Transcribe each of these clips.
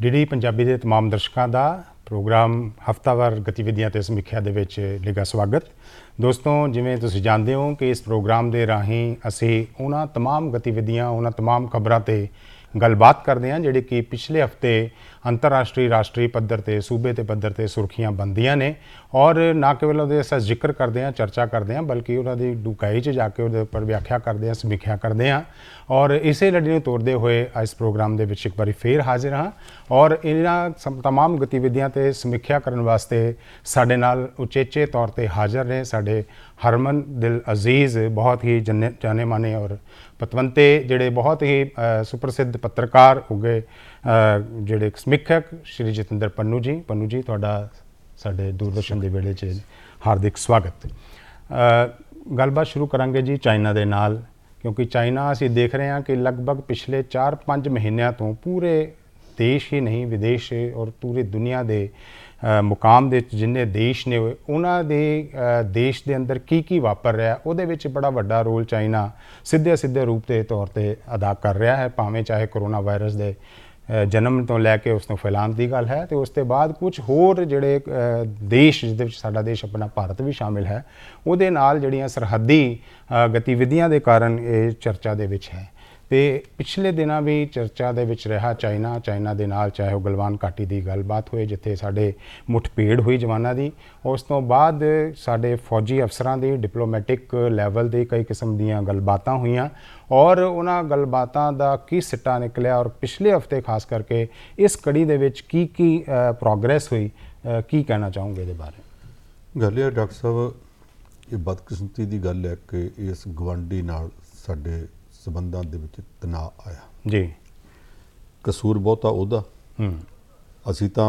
DD Punjabi ਦੇ तमाम ਦਰਸ਼ਕਾਂ ਦਾ ਪ੍ਰੋਗਰਾਮ ਹਫਤਾਵਾਰ ਗਤੀਵਿਧੀਆਂ ਤੇ ਸਮੀਖਿਆ ਦੇ ਵਿੱਚ ਨਿੱਘਾ ਸਵਾਗਤ। ਦੋਸਤੋ, ਜਿਵੇਂ ਤੁਸੀਂ ਜਾਣਦੇ ਹੋ ਕਿ ਇਸ ਪ੍ਰੋਗਰਾਮ ਦੇ ਰਾਹੀਂ ਅਸੀਂ ਉਹਨਾਂ तमाम ਗਤੀਵਿਧੀਆਂ, ਉਹਨਾਂ तमाम ਖਬਰਾਂ ਤੇ ਗੱਲਬਾਤ ਕਰਦੇ हैं ਜਿਹੜੇ कि पिछले हफ्ते अंतरराष्ट्रीय राष्ट्रीय पद्धर ते सूबे ते पद्धर ते सुर्खियां बनदियां ने और ना केवल उहदे अस जिक्र करते हैं, चर्चा करते हैं, बल्कि उन्होंने डूकाई च जाके उहदे उपर व्याख्या करते हैं, समीख्या करते हैं। और इसे लड़ी नूं तोड़ते हुए इस प्रोग्राम दे विच एक बारी फिर हाजिर हाँ और इन्हां तमाम गतिविधियां ते समीख्या करन वास्ते साडे नाल उचेचे तौर पर हाजिर ने साडे हरमन दिल अजीज़, बहुत ही जाने माने और पतवंते जिहड़े बहुत ही सुप्रसिद्ध पत्रकार हो गए जिहड़े समीक्षक श्री जतिंदर पन्नू जी तुहाडा साडे दूरदर्शन के वेले च हार्दिक स्वागत। गलबात शुरू करांगे जी चाइना दे नाल, क्योंकि चाइना असीं देख रहे हैं कि लगभग पिछले 4-5 महीनों तो पूरे देश ही नहीं विदेश और पूरी दुनिया के मुकाम दे जिन्ने देश ने उन्हां दे देश के अंदर की वापर रहा उहदे विच बड़ा वड्डा रोल चाइना सीधे रूप के तौर पर अदा कर रहा है। भावें चाहे कोरोना वायरस के जन्म तो लैके उसनों फैलाने की गल है तो उसके बाद कुछ होर जिहड़े देश जिहदे विच साडा देश अपना भारत भी शामिल है उहदे नाल जिहड़ियां सरहदी गतिविधियां दे कारण ये चर्चा दे विच है। तो पिछले दिनां भी चर्चा दे विच रहा चाइना दे नाल, चाहे वह गलवान घाटी की गलबात होए जिथे साडे मुठभेड़ हुई जवानां दी, उस तो बाद साडे फौजी अफसरां दी डिप्लोमैटिक लैवल की कई किस्म दीयां गलबातां हुईयां और उन्हां गलबातां दा की सिट्टा निकलिया और पिछले हफ्ते खास करके इस कड़ी दे विच की प्रोग्रेस हुई, की कहना चाहूँगे इहदे बारे? गल है डॉक्टर साहब, ये बदकिस्मती की गल है कि इस गवांढी नाल साडे संबंधां दे विच तनाव आया जी। कसूर बहुता उहदा, असीं तां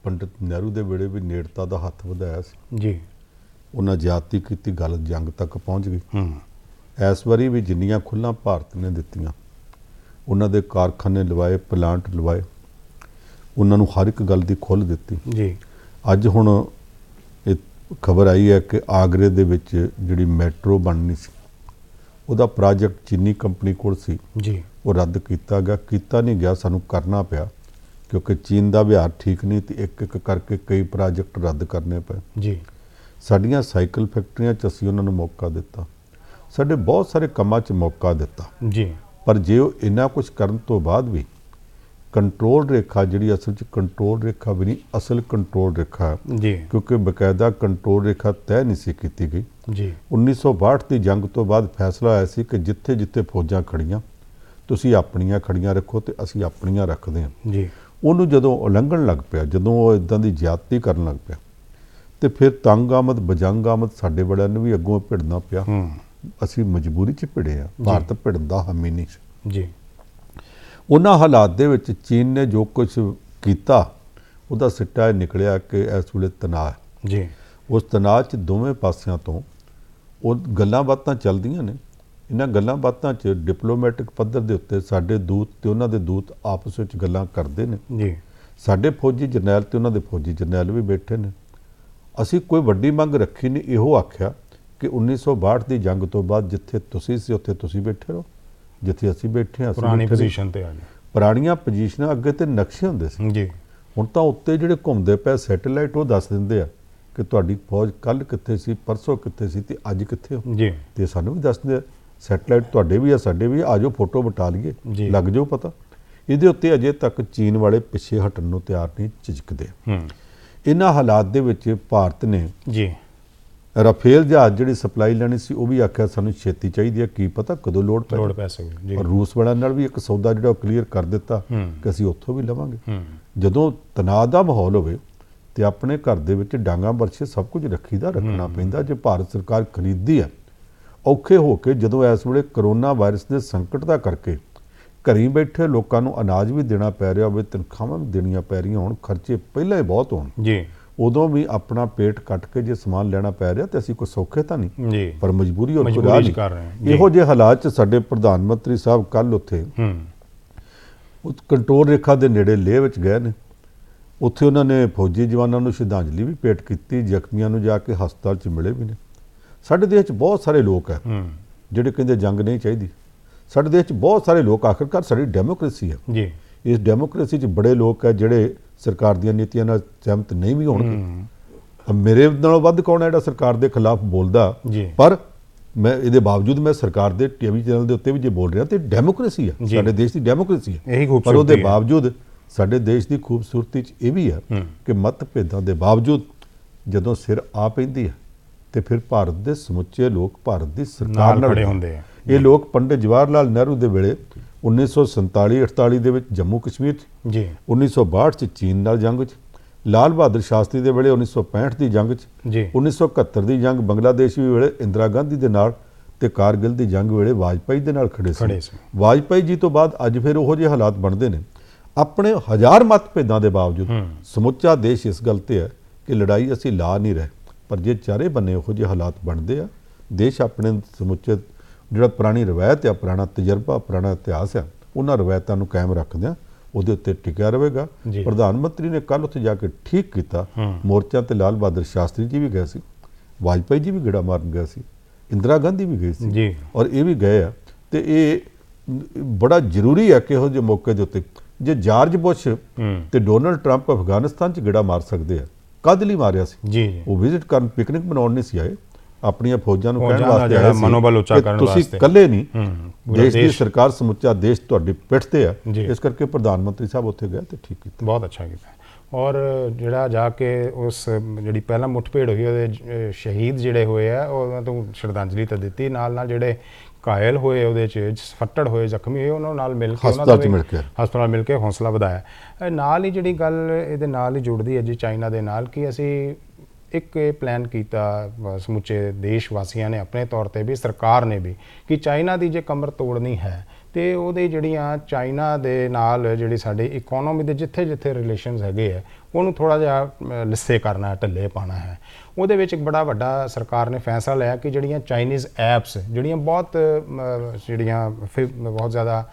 पंडित नेहरू दे वेले भी नेड़ता दा हत्थ वधाया सी जी, उन्हां ज्यादती कीती, गल जंग तक पहुँच गई। इस वारी भी जिन्नियां खुल्लां भारत ने दित्तियां, उन्हां दे कारखाने लवाए, प्लांट लवाए, उन्हां नूं हर एक गल दी खुल्ल दित्ती जी। अज हुण ये खबर आई है कि आगरे दे विच जिहड़ी मैट्रो बननी सी ਉਹਦਾ प्रोजेक्ट चीनी कंपनी कोल सी जी, वो रद्द किया नहीं गया, सानू करना पिया क्योंकि चीन का व्यवहार ठीक नहीं तो एक एक करके कई प्रोजेक्ट रद्द करने पे जी। साडियां साइकिल फैक्ट्रियां च असीं उन्हां नूं मौका दिता, साडे बहुत सारे कामां च मौका दिता जी, पर जे वो इन्ना कुछ करन तो बाद भी कंट्रोल रेखा जिहड़ी असल च कंट्रोल रेखा भी नहीं, असल कंट्रोल रेखा जी, क्योंकि बकायदा कंट्रोल रेखा तय नहीं सी कीती गई जी। 1962 की जंग तो बाद फैसला आया सी कि जिथे जिथे फौजां खड़ियां तुसीं अपणियां खड़ियां रखो तो असीं अपणियां रखदे हां जी। उहनूं जदों उलंघण लग पिया, जदों वो इदां दी ज्यादती करन लग पिया तो फिर तंग आमद बजंग आमद साडे बड़िआं नूं भी अग्गों भिड़ना पिया। असीं मजबूरी च भिड़े आ, भारत भिड़न दा हामी नहीं सी जी। उन्हां हालात दे विच चीन ने जो कुछ कीता उहदा सिट्टा ये निकलिया कि इस वेले तनाव जी। उस तनाव च दोवें पासियां तो वो गल्लां बातां चलदियां ने। इन्हां गल्लां बातां च डिप्लोमैटिक पद्धर दे उत्ते साडे दूत ते उन्हां दे दूत आपस विच गल्लां करदे ने जी। साडे फौजी जरनैल ते उन्हां दे फौजी जरनैल भी बैठे ने। असीं कोई वड्डी मंग रखी नहीं, इहो आख्या कि 1962 की जंग तो बाद जिथे तुसीं सी उत्थे तुसीं बैठे रहो, जिथे असीं बैठे हां पुरानी पोजीशन ते आ गए। पुराणियां पोजीशनां अगे ते नक्शे हुंदे सी जी। हुण तां उत्ते जिहड़े घुंमदे पए सैटेलाइट वो दस दिंदे आ कि तुहाडी फौज कल कित्थे सी, परसों कित्थे सी ते अज कित्थे हो जी। ते सानूं भी दसदे आ, सैटेलाइट तुहाडे भी आ साडे भी आ, जाओ फोटो बटा जी। लईए, लग जाओ पता। इहदे उत्ते अजे तक चीन वाले पिछे हटण नूं तैयार नहीं, झिझकदे। इन्हां हालात दे विच भारत ने जी राफेल जहाज जिहड़ी सप्लाई लैनी सी वो भी आख्या सानूं छेती चाहीदी है, की पता कदों लोड़ पै सकदी जी। और रूस वालिਆਂ नाल भी एक सौदा जिहड़ा क्लीयर कर दिता कि असीं उत्थों भी लवांगे। जदों तनाव दा माहौल होवे ते अपने घर दे विच डांगां बरछे सब कुछ रखीदा रखना पैंदा। जे भारत सरकार खरीददी है औखे हो के जदों इस वेले करोना वायरस के संकट दा करके घरीं बैठे लोकां नूं अनाज भी देना पै रिहा होवे, तनखाहां भी देणीਆਂ पै रहीਆਂ होण, खर्चे पहिलां ही बहुत होण जी, उदों भी अपना पेट कट के जे समान लेना पै रिहा तो असीं कोई सौखे तां नहीं जी, पर मजबूरी और मजबूरी राह नहीं कर रहे हैं। इहो जे हालात च साडे प्रधानमंत्री साहब कल उत्थे कंट्रोल रेखा दे नेड़े लेह विच गए ने, उत्थे उन्होंने फौजी जवानों नूं श्रद्धांजलि भी भेंट की, जख्मियों नूं जाके हस्पताल च मिले भी ने। साडे देश च बहुत सारे लोग है जिहड़े कहंदे जंग नहीं चाहिदी, साडे देश च बहुत सारे लोग, आखिरकार साडी डेमोक्रेसी है, जी, ਇਸ ਡੈਮੋਕ੍ਰੇਸੀ 'ਚ ਬੜੇ ਲੋਕ ਹੈ ਜਿਹੜੇ ਸਰਕਾਰ ਦੀਆਂ ਨੀਤੀਆਂ ਨਾਲ ਸਹਿਮਤ ਨਹੀਂ ਵੀ ਹੋਣਗੇ। ਮੇਰੇ ਨਾਲੋਂ ਵੱਧ ਕੌਣ ਹੈ ਜਿਹੜਾ ਸਰਕਾਰ ਦੇ ਖਿਲਾਫ ਬੋਲਦਾ, ਪਰ ਮੈਂ ਇਹਦੇ ਬਾਵਜੂਦ ਮੈਂ ਸਰਕਾਰ ਦੇ ਟੀਵੀ ਚੈਨਲ ਦੇ ਉੱਤੇ ਵੀ ਜੇ ਬੋਲ ਰਿਹਾ ਤੇ ਡੈਮੋਕ੍ਰੇਸੀ ਹੈ, ਸਾਡੇ ਦੇਸ਼ ਦੀ ਡੈਮੋਕ੍ਰੇਸੀ ਹੈ। ਪਰ ਉਹਦੇ ਬਾਵਜੂਦ ਸਾਡੇ ਦੇਸ਼ ਦੀ ਖੂਬਸੂਰਤੀ 'ਚ ਇਹ ਵੀ ਹੈ ਕਿ ਮਤਭੇਦਾਂ ਦੇ ਬਾਵਜੂਦ ਜਦੋਂ ਸਿਰ ਆ ਪੈਂਦੀ ਹੈ ਤੇ ਫਿਰ ਭਾਰਤ ਦੇ ਸਮੁੱਚੇ ਲੋਕ ਭਾਰਤ ਦੀ ਸਰਕਾਰ ਨਾਲ ਖੜੇ ਹੁੰਦੇ ਆ। ਇਹ ਲੋਕ ਪੰਡਿਤ ਜਵਾਹਰ ਲਾਲ ਨਹਿਰੂ ਦੇ ਵੇਲੇ 1947-48 ਦੇ ਵਿੱਚ ਜੰਮੂ ਕਸ਼ਮੀਰ 'ਚ, 1962 'ਚ ਚੀਨ ਨਾਲ ਜੰਗ 'ਚ, ਲਾਲ ਬਹਾਦਰ ਸ਼ਾਸਤਰੀ ਦੇ ਵੇਲੇ 1965 ਦੀ ਜੰਗ 'ਚ, 1971 ਦੀ ਜੰਗ ਬੰਗਲਾਦੇਸ਼ ਵੇਲੇ ਇੰਦਰਾ ਗਾਂਧੀ ਦੇ ਨਾਲ ਤੇ ਕਾਰਗਿਲ ਦੀ ਜੰਗ ਵੇਲੇ ਵਾਜਪਾਈ ਦੇ ਨਾਲ ਖੜੇ ਸੀ। ਵਾਜਪਾਈ ਜੀ ਤੋਂ ਬਾਅਦ ਅੱਜ ਫਿਰ ਉਹੋ ਜਿਹੇ ਹਾਲਾਤ ਬਣਦੇ ਨੇ। ਆਪਣੇ ਹਜ਼ਾਰ ਮਤਭੇਦਾਂ ਦੇ ਬਾਵਜੂਦ ਸਮੁੱਚਾ ਦੇਸ਼ ਇਸ ਗੱਲ ਤੇ ਹੈ ਕਿ ਲੜਾਈ ਅਸੀਂ ਲਾ ਨਹੀਂ ਰਹੇ, ਪਰ ਜੇ ਚਾਰੇ ਬੰਨੇ ਉਹੋ ਜਿਹੇ ਹਾਲਾਤ ਬਣਦੇ ਆ, ਦੇਸ਼ ਆਪਣੇ ਸਮੁੱਚੇ ਜਿਹੜਾ ਪੁਰਾਣੀ ਰਵਾਇਤ ਆ, ਪੁਰਾਣਾ ਤਜਰਬਾ, ਪੁਰਾਣਾ ਇਤਿਹਾਸ ਆ, ਉਹਨਾਂ ਰਵਾਇਤਾਂ ਨੂੰ ਕਾਇਮ ਰੱਖਦਿਆਂ ਉਹਦੇ ਉੱਤੇ ਟਿਕਿਆ ਰਹੇਗਾ। ਪ੍ਰਧਾਨ ਮੰਤਰੀ ਨੇ ਕੱਲ੍ਹ ਉੱਥੇ ਜਾ ਕੇ ਠੀਕ ਕੀਤਾ। ਮੋਰਚਾ ਤੇ ਲਾਲ ਬਹਾਦਰ ਸ਼ਾਸਤਰੀ ਜੀ ਵੀ ਗਏ ਸੀ, ਵਾਜਪਾਈ ਜੀ ਵੀ ਗੇੜਾ ਮਾਰਨ ਗਏ ਸੀ, ਇੰਦਰਾ ਗਾਂਧੀ ਵੀ ਗਈ ਸੀ, ਔਰ ਇਹ ਵੀ ਗਏ ਆ। ਤੇ ਇਹ ਬੜਾ ਜ਼ਰੂਰੀ ਹੈ ਕਿ ਇਹੋ ਜਿਹੇ ਮੌਕੇ ਦੇ ਉੱਤੇ ਜੇ ਜਾਰਜ ਬੁਸ਼ ਤੇ ਡੋਨਲਡ ਟਰੰਪ ਅਫਗਾਨਿਸਤਾਨ 'ਚ ਗੇੜਾ ਮਾਰ ਸਕਦੇ ਆ, ਕਦ ਲਈ ਮਾਰਿਆ ਸੀ? ਉਹ ਵਿਜ਼ਿਟ ਕਰਨ, ਪਿਕਨਿਕ ਮਨਾਉਣ ਨਹੀਂ ਸੀ ਆਏ, ਆਪਣੀਆਂ ਫੌਜਾਂ ਨੂੰ ਕਹਿਣ ਵਾਸਤੇ ਆਏ ਸੀ ਮਨੋਬਲ ਉੱਚਾ ਕਰਨ ਵਾਸਤੇ ਤੁਸੀਂ ਇਕੱਲੇ ਨਹੀਂ, ਦੇਸ਼ ਦੀ ਸਰਕਾਰ ਸਮੁੱਚਾ ਦੇਸ਼ ਤੁਹਾਡੀ ਪਿੱਠ ਤੇ ਆ। ਇਸ ਕਰਕੇ ਪ੍ਰਧਾਨ ਮੰਤਰੀ ਸਾਹਿਬ ਉੱਥੇ ਗਏ ਤੇ ਠੀਕ ਕੀਤਾ, ਬਹੁਤ ਅੱਛਾ ਕੀਤਾ। ਔਰ ਜਿਹੜਾ ਜਾ ਕੇ ਉਸ ਜਿਹੜੀ ਪਹਿਲਾਂ ਮੁੱਠਭੇੜ ਹੋਈ ਉਹਦੇ ਸ਼ਹੀਦ ਜਿਹੜੇ ਹੋਏ ਆ ਉਹਨਾਂ ਤੋਂ ਸ਼ਰਧਾਂਜਲੀ ਤਾਂ ਦਿੱਤੀ, ਨਾਲ ਨਾਲ ਜਿਹੜੇ ਘਾਇਲ ਹੋਏ ਉਹਦੇ 'ਚ ਫੱਟੜ ਹੋਏ, ਜ਼ਖਮੀ ਹੋਏ, ਉਹਨਾਂ ਨਾਲ ਮਿਲ ਕੇ ਹਸਪਤਾਲ ਮਿਲ ਕੇ ਹੌਸਲਾ ਵਧਾਇਆ। ਨਾਲ ਹੀ ਜਿਹੜੀ ਗੱਲ ਇਹਦੇ ਨਾਲ ਹੀ ਜੁੜਦੀ ਹੈ ਜੀ ਚਾਈਨਾ ਦੇ ਨਾਲ, ਕਿ ਅਸੀਂ ਇੱਕ ਇਹ ਪਲਾਨ ਕੀਤਾ ਸਮੁੱਚੇ ਦੇਸ਼ ਵਾਸੀਆਂ ਨੇ ਆਪਣੇ ਤੌਰ ਤੇ ਵੀ, ਸਰਕਾਰ ਨੇ ਵੀ, ਕਿ ਚਾਈਨਾ ਦੀ ਜੇ ਕਮਰ ਤੋੜਨੀ ਹੈ ਤੇ ਉਹਦੇ ਜਿਹੜੀਆਂ ਚਾਈਨਾ ਦੇ ਨਾਲ ਜਿਹੜੀ ਸਾਡੀ ਇਕੋਨੋਮੀ ਦੇ ਜਿੱਥੇ ਜਿੱਥੇ ਰਿਲੇਸ਼ਨਸ ਹੈਗੇ ਆ ਉਹਨੂੰ ਥੋੜ੍ਹਾ ਜਿਹਾ ਲਿੱਸੇ ਕਰਨਾ, ਢਿੱਲੇ ਪਾਉਣਾ ਹੈ। ਉਹਦੇ ਵਿੱਚ ਇੱਕ ਬੜਾ ਵੱਡਾ ਸਰਕਾਰ ਨੇ ਫੈਸਲਾ ਲਿਆ ਕਿ ਜਿਹੜੀਆਂ ਚਾਈਨੀਜ਼ ਐਪਸ ਜਿਹੜੀਆਂ ਬਹੁਤ ਜ਼ਿਆਦਾ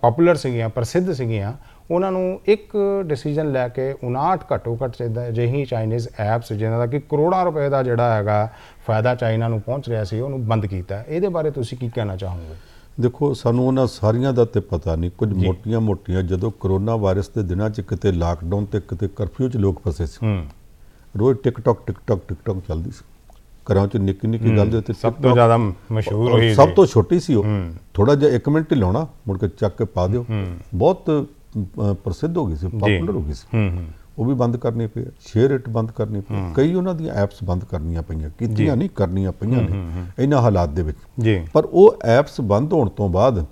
ਪਪੂਲਰ ਸੀਗੀਆਂ, ਪ੍ਰਸਿੱਧ ਸੀਗੀਆਂ, ਉਹਨਾਂ ਨੂੰ ਇੱਕ ਡਿਸੀਜਨ ਲੈ ਕੇ 59 ਘੱਟੋ ਘੱਟ ਅਜਿਹੀ ਚਾਈਨੀਜ਼ ਐਪਸ ਜਿਨ੍ਹਾਂ ਦਾ ਕਿ ਕਰੋੜਾਂ ਰੁਪਏ ਦਾ ਜਿਹੜਾ ਹੈਗਾ ਫਾਇਦਾ ਚਾਈਨਾ ਨੂੰ ਪਹੁੰਚ ਰਿਹਾ ਸੀ, ਉਹਨੂੰ ਬੰਦ ਕੀਤਾ। ਇਹਦੇ ਬਾਰੇ ਤੁਸੀਂ ਕੀ ਕਹਿਣਾ ਚਾਹੋਗੇ? ਦੇਖੋ, ਸਾਨੂੰ ਉਹਨਾਂ ਸਾਰੀਆਂ ਦਾ ਤੇ ਪਤਾ ਨਹੀਂ, ਕੁਝ ਮੋਟੀਆਂ ਜਦੋਂ ਕਰੋਨਾ ਵਾਇਰਸ ਦੇ ਦਿਨਾਂ 'ਚ ਕਿਤੇ ਲਾਕਡਾਊਨ ਤੇ ਕਿਤੇ ਕਰਫਿਊ 'ਚ ਲੋਕ ਫਸੇ ਸੀ, ਰੋਜ਼ ਟਿਕਟੌਕ ਚੱਲਦੀ ਸੀ ਘਰਾਂ 'ਚ, ਨਿੱਕੀ ਗੱਲ ਦੇ ਉੱਤੇ ਸਭ ਤੋਂ ਜ਼ਿਆਦਾ ਮਸ਼ਹੂਰ ਹੋਈ, ਸਭ ਤੋਂ ਛੋਟੀ ਸੀ ਉਹ, ਥੋੜਾ ਜਿਹਾ 1 ਮਿੰਟ ਹੀ ਲਾਉਣਾ, ਮੁੜ ਕੇ ਚੱਕ ਕੇ ਪਾ ਦਿਓ, ਬਹੁਤ ਪ੍ਰਸਿੱਧ ਹੋ ਗਈ ਸੀ, ਪਪੂਲਰ ਹੋ ਗਈ ਸੀ। ਉਹ ਵੀ ਬੰਦ ਕਰਨੀ ਪਈ, ਸ਼ੇਅਰ ਇਟ ਬੰਦ ਕਰਨੀ ਪਈ, ਕਈ ਉਹਨਾਂ ਦੀਆਂ ਐਪਸ ਬੰਦ ਕਰਨੀਆਂ ਪਈਆਂ, ਕੀਤੀਆਂ ਨਹੀਂ, ਕਰਨੀਆਂ ਪਈਆਂ ਨੇ ਇਹਨਾਂ ਹਾਲਾਤ ਦੇ ਵਿੱਚ। ਪਰ ਉਹ ਐਪਸ ਬੰਦ ਹੋਣ ਤੋਂ ਬਾਅਦ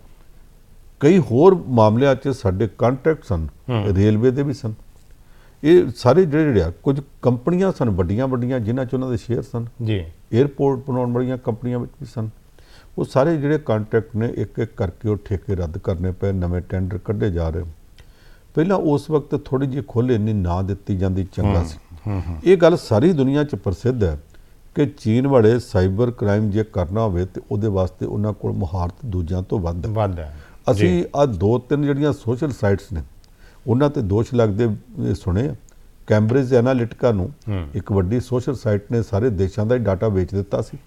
ਕਈ ਹੋਰ ਮਾਮਲਿਆਂ 'ਚ ਸਾਡੇ ਕੰਟਰੈਕਟ ਸਨ, ਰੇਲਵੇ ਦੇ ਵੀ ਸਨ, ਇਹ ਸਾਰੇ ਜਿਹੜੇ ਆ ਕੁਝ ਕੰਪਨੀਆਂ ਸਨ ਵੱਡੀਆਂ ਜਿਨ੍ਹਾਂ 'ਚ ਉਹਨਾਂ ਦੇ ਸ਼ੇਅਰ ਸਨ, ਏਅਰਪੋਰਟ ਬਣਾਉਣ ਵਾਲੀਆਂ ਕੰਪਨੀਆਂ ਵਿੱਚ ਵੀ ਸਨ। ਉਹ ਸਾਰੇ ਜਿਹੜੇ ਕੰਟਰੈਕਟ ਨੇ ਇੱਕ ਕਰਕੇ ਉਹ ਠੇਕੇ ਰੱਦ ਕਰਨੇ ਪਏ, ਨਵੇਂ ਟੈਂਡਰ ਕੱਢੇ ਜਾ ਰਹੇ। ਪਹਿਲਾਂ ਉਸ ਵਕਤ ਥੋੜੀ ਜਿਹੀ ਖੁੱਲ੍ਹ ਇੰਨੀ ਨਾ ਦਿੱਤੀ ਜਾਂਦੀ ਚੰਗਾ ਸੀ। ਇਹ ਗੱਲ ਸਾਰੀ ਦੁਨੀਆ 'ਚ ਪ੍ਰਸਿੱਧ ਹੈ ਕਿ ਚੀਨ ਵਾਲੇ ਸਾਈਬਰ ਕ੍ਰਾਈਮ ਜੇ ਕਰਨਾ ਹੋਵੇ ਤੇ ਉਹਦੇ ਵਾਸਤੇ ਉਹਨਾਂ ਕੋਲ ਮੁਹਾਰਤ ਦੂਜਿਆਂ ਤੋਂ ਵੱਧ ਹੈ। ਅਸੀਂ ਆਹ 2-3 ਜਿਹੜੀਆਂ ਸੋਸ਼ਲ ਸਾਈਟਸ ਨੇ ਉਹਨਾਂ ਤੇ ਦੋਸ਼ ਲੱਗਦੇ ਸੁਣੇ। ਕੈਂਬਰਿਜ ਐਨਾਲਿਟਿਕਾ ਨੂੰ ਇੱਕ ਵੱਡੀ ਸੋਸ਼ਲ ਸਾਈਟ ਨੇ ਸਾਰੇ ਦੇਸ਼ਾਂ ਦਾ ਹੀ ਡਾਟਾ ਵੇਚ ਦਿੱਤਾ ਸੀ,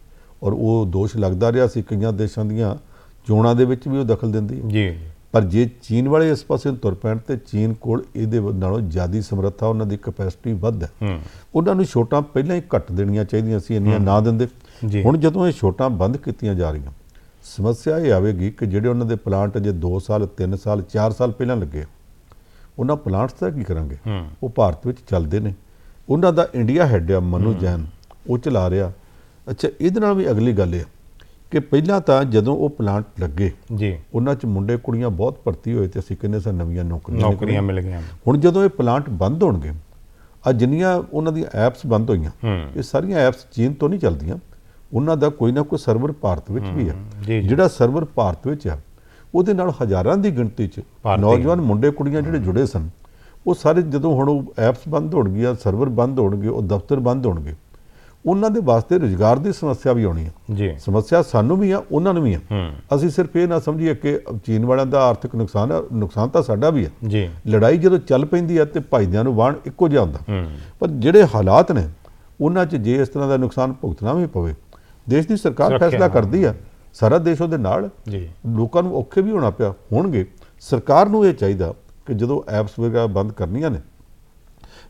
ਔਰ ਉਹ ਦੋਸ਼ ਲੱਗਦਾ ਰਿਹਾ ਸੀ ਕਈਆਂ ਦੇਸ਼ਾਂ ਦੀਆਂ ਚੋਣਾਂ ਦੇ ਵਿੱਚ ਵੀ ਉਹ ਦਖਲ ਦਿੰਦੀ ਹੈ। ਪਰ ਜੇ ਚੀਨ ਵਾਲੇ ਇਸ ਪਾਸੇ ਤੁਰ ਪੈਣ ਤੇ ਚੀਨ ਕੋਲ ਇਹਦੇ ਨਾਲੋਂ ਜ਼ਿਆਦਾ ਸਮਰੱਥਾ, ਉਹਨਾਂ ਦੀ ਕੈਪੈਸਿਟੀ ਵੱਧ ਹੈ। ਉਹਨਾਂ ਨੂੰ ਛੋਟਾਂ ਪਹਿਲਾਂ ਹੀ ਘੱਟ ਦੇਣੀਆਂ ਚਾਹੀਦੀਆਂ ਸੀ, ਇੰਨੀਆਂ ਨਾ ਦਿੰਦੇ। ਹੁਣ ਜਦੋਂ ਇਹ ਛੋਟਾਂ ਬੰਦ ਕੀਤੀਆਂ ਜਾ ਰਹੀਆਂ, ਸਮੱਸਿਆ ਇਹ ਆਵੇਗੀ ਕਿ ਜਿਹੜੇ ਉਹਨਾਂ ਦੇ ਪਲਾਂਟ ਅਜੇ 2 ਸਾਲ 3 ਸਾਲ 4 ਸਾਲ ਪਹਿਲਾਂ ਲੱਗੇ, ਉਹਨਾਂ ਪਲਾਂਟਸ ਦਾ ਕੀ ਕਰਾਂਗੇ? ਉਹ ਭਾਰਤ ਵਿੱਚ ਚੱਲਦੇ ਨੇ, ਉਹਨਾਂ ਦਾ ਇੰਡੀਆ ਹੈੱਡ ਆ ਮਨੂ ਜੈਨ, ਉਹ ਚਲਾ ਰਿਹਾ। ਅੱਛਾ, ਇਹਦੇ ਨਾਲ ਵੀ ਅਗਲੀ ਗੱਲ ਇਹ ਕਿ ਪਹਿਲਾਂ ਤਾਂ ਜਦੋਂ ਉਹ ਪਲਾਂਟ ਲੱਗੇ ਉਹਨਾਂ 'ਚ ਮੁੰਡੇ ਕੁੜੀਆਂ ਬਹੁਤ ਭਰਤੀ ਹੋਏ ਤੇ ਅਸੀਂ ਕਹਿੰਦੇ ਸਾਂ ਨਵੀਆਂ ਨੌਕਰੀਆਂ ਮਿਲ ਗਈਆਂ। ਹੁਣ ਜਦੋਂ ਇਹ ਪਲਾਂਟ ਬੰਦ ਹੋਣਗੇ, ਆ ਜਿੰਨੀਆਂ ਉਹਨਾਂ ਦੀਆਂ ਐਪਸ ਬੰਦ ਹੋਈਆਂ, ਇਹ ਸਾਰੀਆਂ ਐਪਸ ਚੀਨ ਤੋਂ ਨਹੀਂ ਚੱਲਦੀਆਂ, ਉਹਨਾਂ ਦਾ ਕੋਈ ਨਾ ਕੋਈ ਸਰਵਰ ਭਾਰਤ ਵਿੱਚ ਵੀ ਹੈ। ਜਿਹੜਾ ਸਰਵਰ ਭਾਰਤ ਵਿੱਚ ਆ ਉਹਦੇ ਨਾਲ ਹਜ਼ਾਰਾਂ ਦੀ ਗਿਣਤੀ 'ਚ ਨੌਜਵਾਨ ਮੁੰਡੇ ਕੁੜੀਆਂ ਜਿਹੜੇ ਜੁੜੇ ਸਨ, ਉਹ ਸਾਰੇ ਜਦੋਂ ਹੁਣ ਉਹ ਐਪਸ ਬੰਦ ਹੋਣਗੀਆਂ, ਸਰਵਰ ਬੰਦ ਹੋਣਗੇ, ਉਹ ਦਫ਼ਤਰ ਬੰਦ ਹੋਣਗੇ, ਉਹਨਾਂ ਦੇ ਵਾਸਤੇ ਰੁਜ਼ਗਾਰ ਦੀ ਸਮੱਸਿਆ ਵੀ ਆਉਣੀ ਹੈ। ਸਮੱਸਿਆ ਸਾਨੂੰ ਵੀ ਆ, ਉਹਨਾਂ ਨੂੰ ਵੀ ਆ। ਅਸੀਂ ਸਿਰਫ ਇਹ ਨਾ ਸਮਝੀਏ ਕਿ ਚੀਨ ਵਾਲਿਆਂ ਦਾ ਆਰਥਿਕ ਨੁਕਸਾਨ ਹੈ, ਨੁਕਸਾਨ ਤਾਂ ਸਾਡਾ ਵੀ ਹੈ। ਲੜਾਈ ਜਦੋਂ ਚੱਲ ਪੈਂਦੀ ਹੈ ਤੇ ਭਾਈਦਿਆਂ ਨੂੰ ਵਾਣ ਇੱਕੋ ਜਿਹਾ ਹੁੰਦਾ, ਪਰ ਜਿਹੜੇ ਹਾਲਾਤ ਨੇ ਉਹਨਾਂ 'ਚ ਜੇ ਇਸ ਤਰ੍ਹਾਂ ਦਾ ਨੁਕਸਾਨ ਭੁਗਤਣਾ ਵੀ ਪਵੇ, ਦੇਸ਼ ਦੀ ਸਰਕਾਰ ਫੈਸਲਾ ਕਰਦੀ ਆ, ਸਾਰਾ ਦੇਸ਼ ਉਹਦੇ ਨਾਲ। ਲੋਕਾਂ ਨੂੰ ਔਖੇ ਵੀ ਹੋਣਾ ਪਿਆ ਹੋਣਗੇ, ਸਰਕਾਰ ਨੂੰ ਇਹ ਚਾਹੀਦਾ ਕਿ ਜਦੋਂ ਐਪਸ ਵਗੈਰਾ ਬੰਦ ਕਰਨੀਆਂ ਨੇ,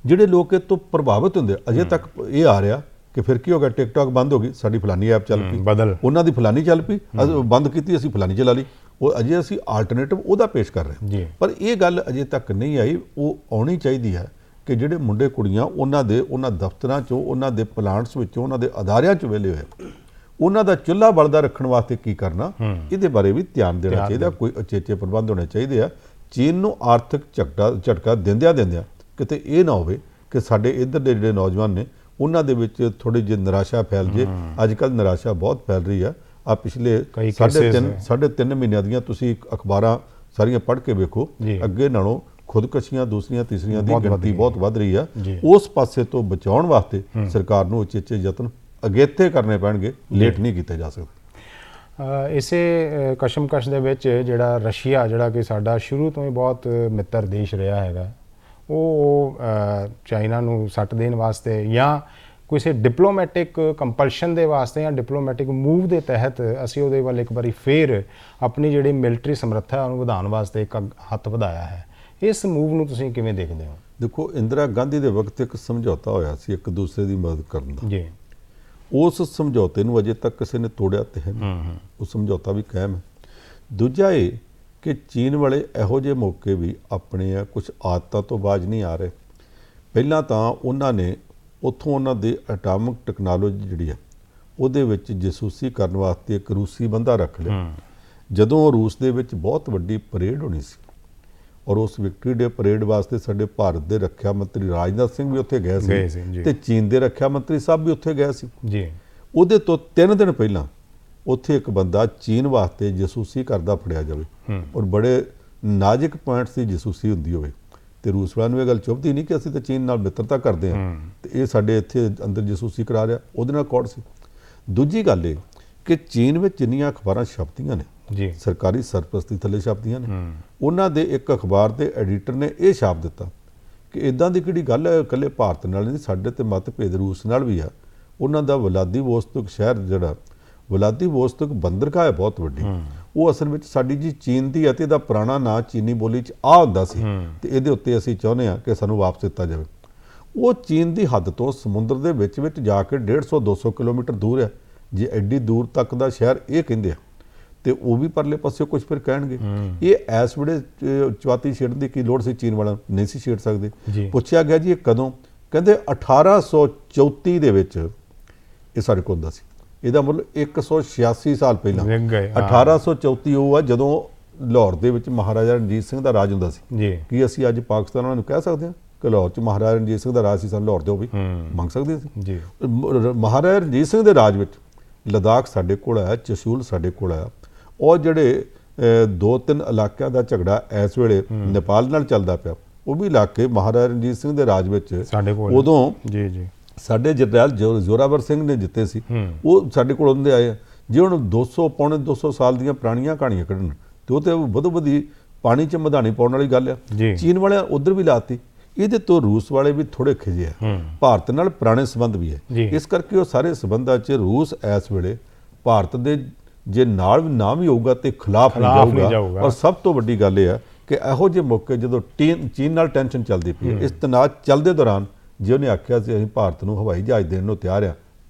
ਜਿਹੜੇ ਲੋਕ ਇਹ ਤੋਂ ਪ੍ਰਭਾਵਿਤ ਹੁੰਦੇ, ਅਜੇ ਤੱਕ ਇਹ ਆ ਰਿਹਾ ਕਿ ਫਿਰ ਕੀ ਹੋ ਗਿਆ, ਟਿਕਟੌਕ ਬੰਦ ਹੋ ਗਈ, ਸਾਡੀ ਫਲਾਨੀ ਐਪ ਚੱਲ ਪਈ, ਉਹਨਾਂ ਦੀ ਫਲਾਨੀ ਚੱਲ ਪਈ, ਬੰਦ ਕੀਤੀ ਅਸੀਂ ਫਲਾਨੀ ਚਲਾ ਲਈ। ਉਹ ਅਜੇ ਅਸੀਂ ਆਲਟਰਨੇਟਿਵ ਉਹਦਾ ਪੇਸ਼ ਕਰ ਰਹੇ ਹਾਂ, ਪਰ ਇਹ ਗੱਲ ਅਜੇ ਤੱਕ ਨਹੀਂ ਆਈ। ਉਹ ਆਉਣੀ ਚਾਹੀਦੀ ਹੈ ਕਿ ਜਿਹੜੇ ਮੁੰਡੇ ਕੁੜੀਆਂ ਉਹਨਾਂ ਦਫ਼ਤਰਾਂ 'ਚੋਂ, ਉਹਨਾਂ ਦੇ ਪਲਾਂਟਸ ਵਿੱਚੋਂ, ਉਹਨਾਂ ਦੇ ਅਦਾਰਿਆਂ 'ਚ ਵਿਹਲੇ ਹੋਏ, ਉਹਨਾਂ ਦਾ ਚੁੱਲ੍ਹਾ ਬਲਦਾ ਰੱਖਣ ਵਾਸਤੇ ਕੀ ਕਰਨਾ, ਇਹਦੇ ਬਾਰੇ ਵੀ ਧਿਆਨ ਦੇਣਾ ਚਾਹੀਦਾ। ਕੋਈ ਉਚੇਚੇ ਪ੍ਰਬੰਧ ਹੋਣੇ ਚਾਹੀਦੇ ਆ। ਚੀਨ ਨੂੰ ਆਰਥਿਕ ਝਟਕਾ ਦਿੰਦਿਆਂ ਕਿਤੇ ਇਹ ਨਾ ਹੋਵੇ ਕਿ ਸਾਡੇ ਇੱਧਰ ਦੇ ਜਿਹੜੇ ਨੌਜਵਾਨ ਨੇ ਉਹਨਾਂ ਦੇ ਵਿੱਚ ਥੋੜ੍ਹੀ ਜਿਹੀ ਨਿਰਾਸ਼ਾ ਫੈਲ ਜੇ। ਅੱਜ ਕੱਲ੍ਹ ਨਿਰਾਸ਼ਾ ਬਹੁਤ ਫੈਲ ਰਹੀ ਆ। ਆ ਪਿਛਲੇ 3.5 ਮਹੀਨਿਆਂ ਦੀਆਂ ਤੁਸੀਂ ਅਖਬਾਰਾਂ ਸਾਰੀਆਂ ਪੜ੍ਹ ਕੇ ਵੇਖੋ, ਅੱਗੇ ਨਾਲੋਂ ਖੁਦਕਸ਼ੀਆਂ ਦੂਸਰੀਆਂ ਤੀਸਰੀਆਂ ਦੀ ਗਿਣਤੀ ਬਹੁਤ ਵੱਧ ਰਹੀ ਆ। ਉਸ ਪਾਸੇ ਤੋਂ ਬਚਾਉਣ ਵਾਸਤੇ ਸਰਕਾਰ ਨੂੰ ਉਚੇਚੇ ਯਤਨ ਅਗੇਤੇ ਕਰਨੇ ਪੈਣਗੇ, ਲੇਟ ਨਹੀਂ ਕੀਤੇ ਜਾ ਸਕਦੇ। ਇਸੇ ਕਸ਼ਮਕਸ਼ ਦੇ ਵਿੱਚ ਜਿਹੜਾ ਰਸ਼ੀਆ, ਜਿਹੜਾ ਕਿ ਸਾਡਾ ਸ਼ੁਰੂ ਤੋਂ ਹੀ ਬਹੁਤ ਮਿੱਤਰ ਦੇਸ਼ ਰਿਹਾ ਹੈਗਾ, ਉਹ ਚਾਈਨਾ ਨੂੰ ਸੱਟ ਦੇਣ ਵਾਸਤੇ ਜਾਂ ਕਿਸੇ ਡਿਪਲੋਮੈਟਿਕ ਕੰਪਲਸ਼ਨ ਦੇ ਵਾਸਤੇ ਜਾਂ ਡਿਪਲੋਮੈਟਿਕ ਮੂਵ ਦੇ ਤਹਿਤ ਅਸੀਂ ਉਹਦੇ ਵੱਲ ਇੱਕ ਵਾਰੀ ਫੇਰ ਆਪਣੀ ਜਿਹੜੀ ਮਿਲਟਰੀ ਸਮਰੱਥਾ ਉਹਨੂੰ ਵਧਾਉਣ ਵਾਸਤੇ ਇੱਕ ਹੱਥ ਵਧਾਇਆ ਹੈ। ਇਸ ਮੂਵ ਨੂੰ ਤੁਸੀਂ ਕਿਵੇਂ ਦੇਖਦੇ ਹੋ? ਦੇਖੋ, ਇੰਦਰਾ ਗਾਂਧੀ ਦੇ ਵਕਤ ਇੱਕ ਸਮਝੌਤਾ ਹੋਇਆ ਸੀ ਇੱਕ ਦੂਸਰੇ ਦੀ ਮਦਦ ਕਰਨ ਦਾ। ਜੀ। ਉਸ ਸਮਝੌਤੇ ਨੂੰ ਅਜੇ ਤੱਕ ਕਿਸੇ ਨੇ ਤੋੜਿਆ ਤੇ ਹੈ, ਉਹ ਸਮਝੌਤਾ ਵੀ ਕਾਇਮ ਹੈ। ਦੂਜਾ ਇਹ ਕਿ ਚੀਨ ਵਾਲੇ ਇਹੋ ਜਿਹੇ ਮੌਕੇ ਵੀ ਆਪਣੇ ਆ, ਕੁਝ ਆਦਤਾਂ ਤੋਂ ਬਾਜ ਨਹੀਂ ਆ ਰਹੇ। ਪਹਿਲਾਂ ਤਾਂ ਉਹਨਾਂ ਨੇ ਉੱਥੋਂ ਉਹਨਾਂ ਦੇ ਐਟਮਿਕ ਟੈਕਨੋਲੋਜੀ ਜਿਹੜੀ ਆ ਉਹਦੇ ਵਿੱਚ ਜਸੂਸੀ ਕਰਨ ਵਾਸਤੇ ਇੱਕ ਰੂਸੀ ਬੰਦਾ ਰੱਖ ਲਿਆ। ਜਦੋਂ ਰੂਸ ਦੇ ਵਿੱਚ ਬਹੁਤ ਵੱਡੀ ਪਰੇਡ ਹੋਣੀ ਸੀ ਔਰ ਉਸ ਵਿਕਟਰੀ ਡੇ ਪਰੇਡ ਵਾਸਤੇ ਸਾਡੇ ਭਾਰਤ ਦੇ ਰੱਖਿਆ ਮੰਤਰੀ ਰਾਜਨਾਥ ਸਿੰਘ ਵੀ ਉੱਥੇ ਗਏ ਸੀ ਤੇ ਚੀਨ ਦੇ ਰੱਖਿਆ ਮੰਤਰੀ ਸਾਹਿਬ ਵੀ ਉੱਥੇ ਗਏ ਸੀ ਜੀ। ਉਹਦੇ ਤੋਂ 3 ਦਿਨ ਪਹਿਲਾਂ ਉੱਥੇ ਇੱਕ ਬੰਦਾ ਚੀਨ ਵਾਸਤੇ ਜਸੂਸੀ ਕਰਦਾ ਫੜਿਆ ਜਾਵੇ ਔਰ ਬੜੇ ਨਾਜ਼ੁਕ ਪੁਆਇੰਟਸ ਦੀ ਜਸੂਸੀ ਹੁੰਦੀ ਹੋਵੇ, ਤੇ ਰੂਸ ਵਾਲਿਆਂ ਨੂੰ ਇਹ ਗੱਲ ਚੁੱਭਦੀ ਨਹੀਂ ਕਿ ਅਸੀਂ ਤਾਂ ਚੀਨ ਨਾਲ ਮਿੱਤਰਤਾ ਕਰਦੇ ਹਾਂ ਤੇ ਇਹ ਸਾਡੇ ਇੱਥੇ ਅੰਦਰ ਜਸੂਸੀ ਕਰਾ ਰਿਹਾ, ਉਹਦੇ ਨਾਲ ਕੌੜ ਸੀ। ਦੂਜੀ ਗੱਲ ਇਹ ਕਿ ਚੀਨ ਵਿੱਚ ਜਿੰਨੀਆਂ ਅਖਬਾਰਾਂ ਛਪਦੀਆਂ ਨੇ ਜੀ, ਸਰਕਾਰੀ ਸਰਪ੍ਰਸਤੀ ਥੱਲੇ ਛਪਦੀਆਂ ਨੇ, ਉਹਨਾਂ ਦੇ ਇੱਕ ਅਖਬਾਰ ਦੇ ਐਡੀਟਰ ਨੇ ਇਹ ਛਾਪ ਦਿੱਤਾ ਕਿ ਇਦਾਂ ਦੀ ਕਿਹੜੀ ਗੱਲ ਹੈ, ਇਕੱਲੇ ਭਾਰਤ ਨਾਲ ਨਹੀਂ, ਸਾਡੇ ਤੇ ਮਤਭੇਦ ਰੂਸ ਨਾਲ ਵੀ ਆ। ਉਹਨਾਂ ਦਾ ਵਲਾਦੀਵੋਸਤੋਕ ਸ਼ਹਿਰ, ਜਿਹੜਾ ਵਲਾਦੀਵੋਸਤੋਕ ਬੰਦਰਗਾਹ ਹੈ ਬਹੁਤ ਵੱਡੀ, ਉਹ ਅਸਲ ਵਿੱਚ ਸਾਡੀ ਜੀ ਚੀਨ ਦੀ ਅਤੇ ਇਹਦਾ ਪੁਰਾਣਾ ਨਾਂ ਚੀਨੀ ਬੋਲੀ 'ਚ ਆ ਹੁੰਦਾ ਸੀ ਤੇ ਇਹਦੇ ਉੱਤੇ ਅਸੀਂ ਚਾਹੁੰਦੇ ਹਾਂ ਕਿ ਸਾਨੂੰ ਵਾਪਸ ਦਿੱਤਾ ਜਾਵੇ। ਉਹ ਚੀਨ ਦੀ ਹੱਦ ਤੋਂ ਸਮੁੰਦਰ ਦੇ ਵਿੱਚ ਜਾ ਕੇ 150-200 ਕਿਲੋਮੀਟਰ ਦੂਰ ਹੈ। ਜੇ ਐਡੀ ਦੂਰ ਤੱਕ ਦਾ ਸ਼ਹਿਰ ਇਹ ਕਹਿੰਦੇ ਆ ਤੇ ਉਹ ਵੀ ਪਰਲੇ ਪਾਸੇ ਕੁਝ ਫਿਰ ਕਹਿਣਗੇ। ਇਹ ਇਸ ਵੇਲੇ ਚੁਆਤੀ ਛੇੜਨ ਦੀ ਕੀ ਲੋੜ ਸੀ? ਚੀਨ ਵਾਲਾ ਨਹੀਂ ਸੀ ਛੇੜ ਸਕਦੇ। ਪੁੱਛਿਆ ਗਿਆ ਜੀ ਇਹ ਕਦੋਂ? ਕਹਿੰਦੇ 1834 ਦੇ ਵਿੱਚ ਇਹ ਸਾਡੇ ਕੋਲ ਹੁੰਦਾ ਸੀ। ਇਹਦਾ ਮਤਲਬ 186 ਸਾਲ ਪਹਿਲਾਂ 1834 ਉਹ ਆ ਜਦੋਂ ਲਾਹੌਰ ਦੇ ਵਿੱਚ ਮਹਾਰਾਜਾ ਰਣਜੀਤ ਸਿੰਘ ਦਾ ਰਾਜ ਹੁੰਦਾ ਸੀ। ਕੀ ਅਸੀਂ ਅੱਜ ਪਾਕਿਸਤਾਨ ਵਾਲਿਆਂ ਨੂੰ ਕਹਿ ਸਕਦੇ ਹਾਂ ਕਿ ਲਾਹੌਰ 'ਚ ਮਹਾਰਾਜਾ ਰਣਜੀਤ ਸਿੰਘ ਦਾ ਰਾਜ ਸੀ, ਸਾਨੂੰ ਲਾਹੌਰ ਦਿਓ ਵੀ? ਮੰਗ ਸਕਦੇ ਸੀ। ਮਹਾਰਾਜਾ ਰਣਜੀਤ ਸਿੰਘ ਦੇ ਰਾਜ ਵਿੱਚ ਲਦਾਖ ਸਾਡੇ ਕੋਲ ਆਇਆ, ਚਸ਼ੂਲ ਸਾਡੇ ਕੋਲ ਆਇਆ, ਔਰ ਜਿਹੜੇ 2-3 ਇਲਾਕਿਆਂ ਦਾ ਝਗੜਾ ਇਸ ਵੇਲੇ ਨੇਪਾਲ ਨਾਲ ਚੱਲਦਾ ਪਿਆ, ਉਹ ਵੀ ਇਲਾਕੇ ਮਹਾਰਾਜਾ ਰਣਜੀਤ ਸਿੰਘ ਦੇ ਰਾਜ ਵਿੱਚ ਉਦੋਂ ਸਾਡੇ ਜਰਨੈਲ ਜ਼ੋਰਾਵਰ ਸਿੰਘ ਨੇ ਜਿੱਤੇ ਸੀ, ਉਹ ਸਾਡੇ ਕੋਲ ਆਉਂਦੇ ਆਏ। ਜੇ ਹੁਣ 200 200 ਸਾਲ ਦੀਆਂ ਪੁਰਾਣੀਆਂ ਕਹਾਣੀਆਂ ਕੱਢਣ ਤੇ ਉਹ ਤੇ ਵਧੋ ਵਧੀ ਪਾਣੀ 'ਚ ਮਧਾਣੀ ਪਾਉਣ ਵਾਲੀ ਗੱਲ ਆ। ਚੀਨ ਵਾਲਿਆਂ ਉਧਰ ਵੀ ਲਾਤੀ। ਇਹਦੇ ਤੋਂ ਰੂਸ ਵਾਲੇ ਵੀ ਥੋੜੇ ਖਿਜੇ ਆ। ਭਾਰਤ ਨਾਲ ਪੁਰਾਣੇ ਸੰਬੰਧ ਵੀ ਹੈ, ਇਸ ਕਰਕੇ ਉਹ ਸਾਰੇ ਸੰਬੰਧਾਂ 'ਚ ਰੂਸ ਇਸ ਵੇਲੇ ਭਾਰਤ ਦੇ ਜੇ ਨਾਲ ਵੀ ਨਾ ਵੀ ਹੋਊਗਾ ਤੇ ਖਿਲਾਫ ਨਹੀਂ ਜਾਊਗਾ। ਔਰ ਸਭ ਤੋਂ ਵੱਡੀ ਗੱਲ ਇਹ ਆ ਕਿ ਇਹੋ ਜਿਹੇ ਮੌਕੇ ਜਦੋਂ ਚੀਨ ਨਾਲ ਟੈਨਸ਼ਨ ਚੱਲਦੀ ਪਈ ਹੈ, ਇਸ ਤਣਾਅ ਚੱਲਦੇ ਦੌਰਾਨ ਜੇ ਉਹਨੇ ਆਖਿਆ ਸੀ ਅਸੀਂ ਭਾਰਤ ਨੂੰ ਹਵਾਈ ਜਹਾਜ਼ ਦੇਣ ਨੂੰ ਤਿਆਰ ਆ,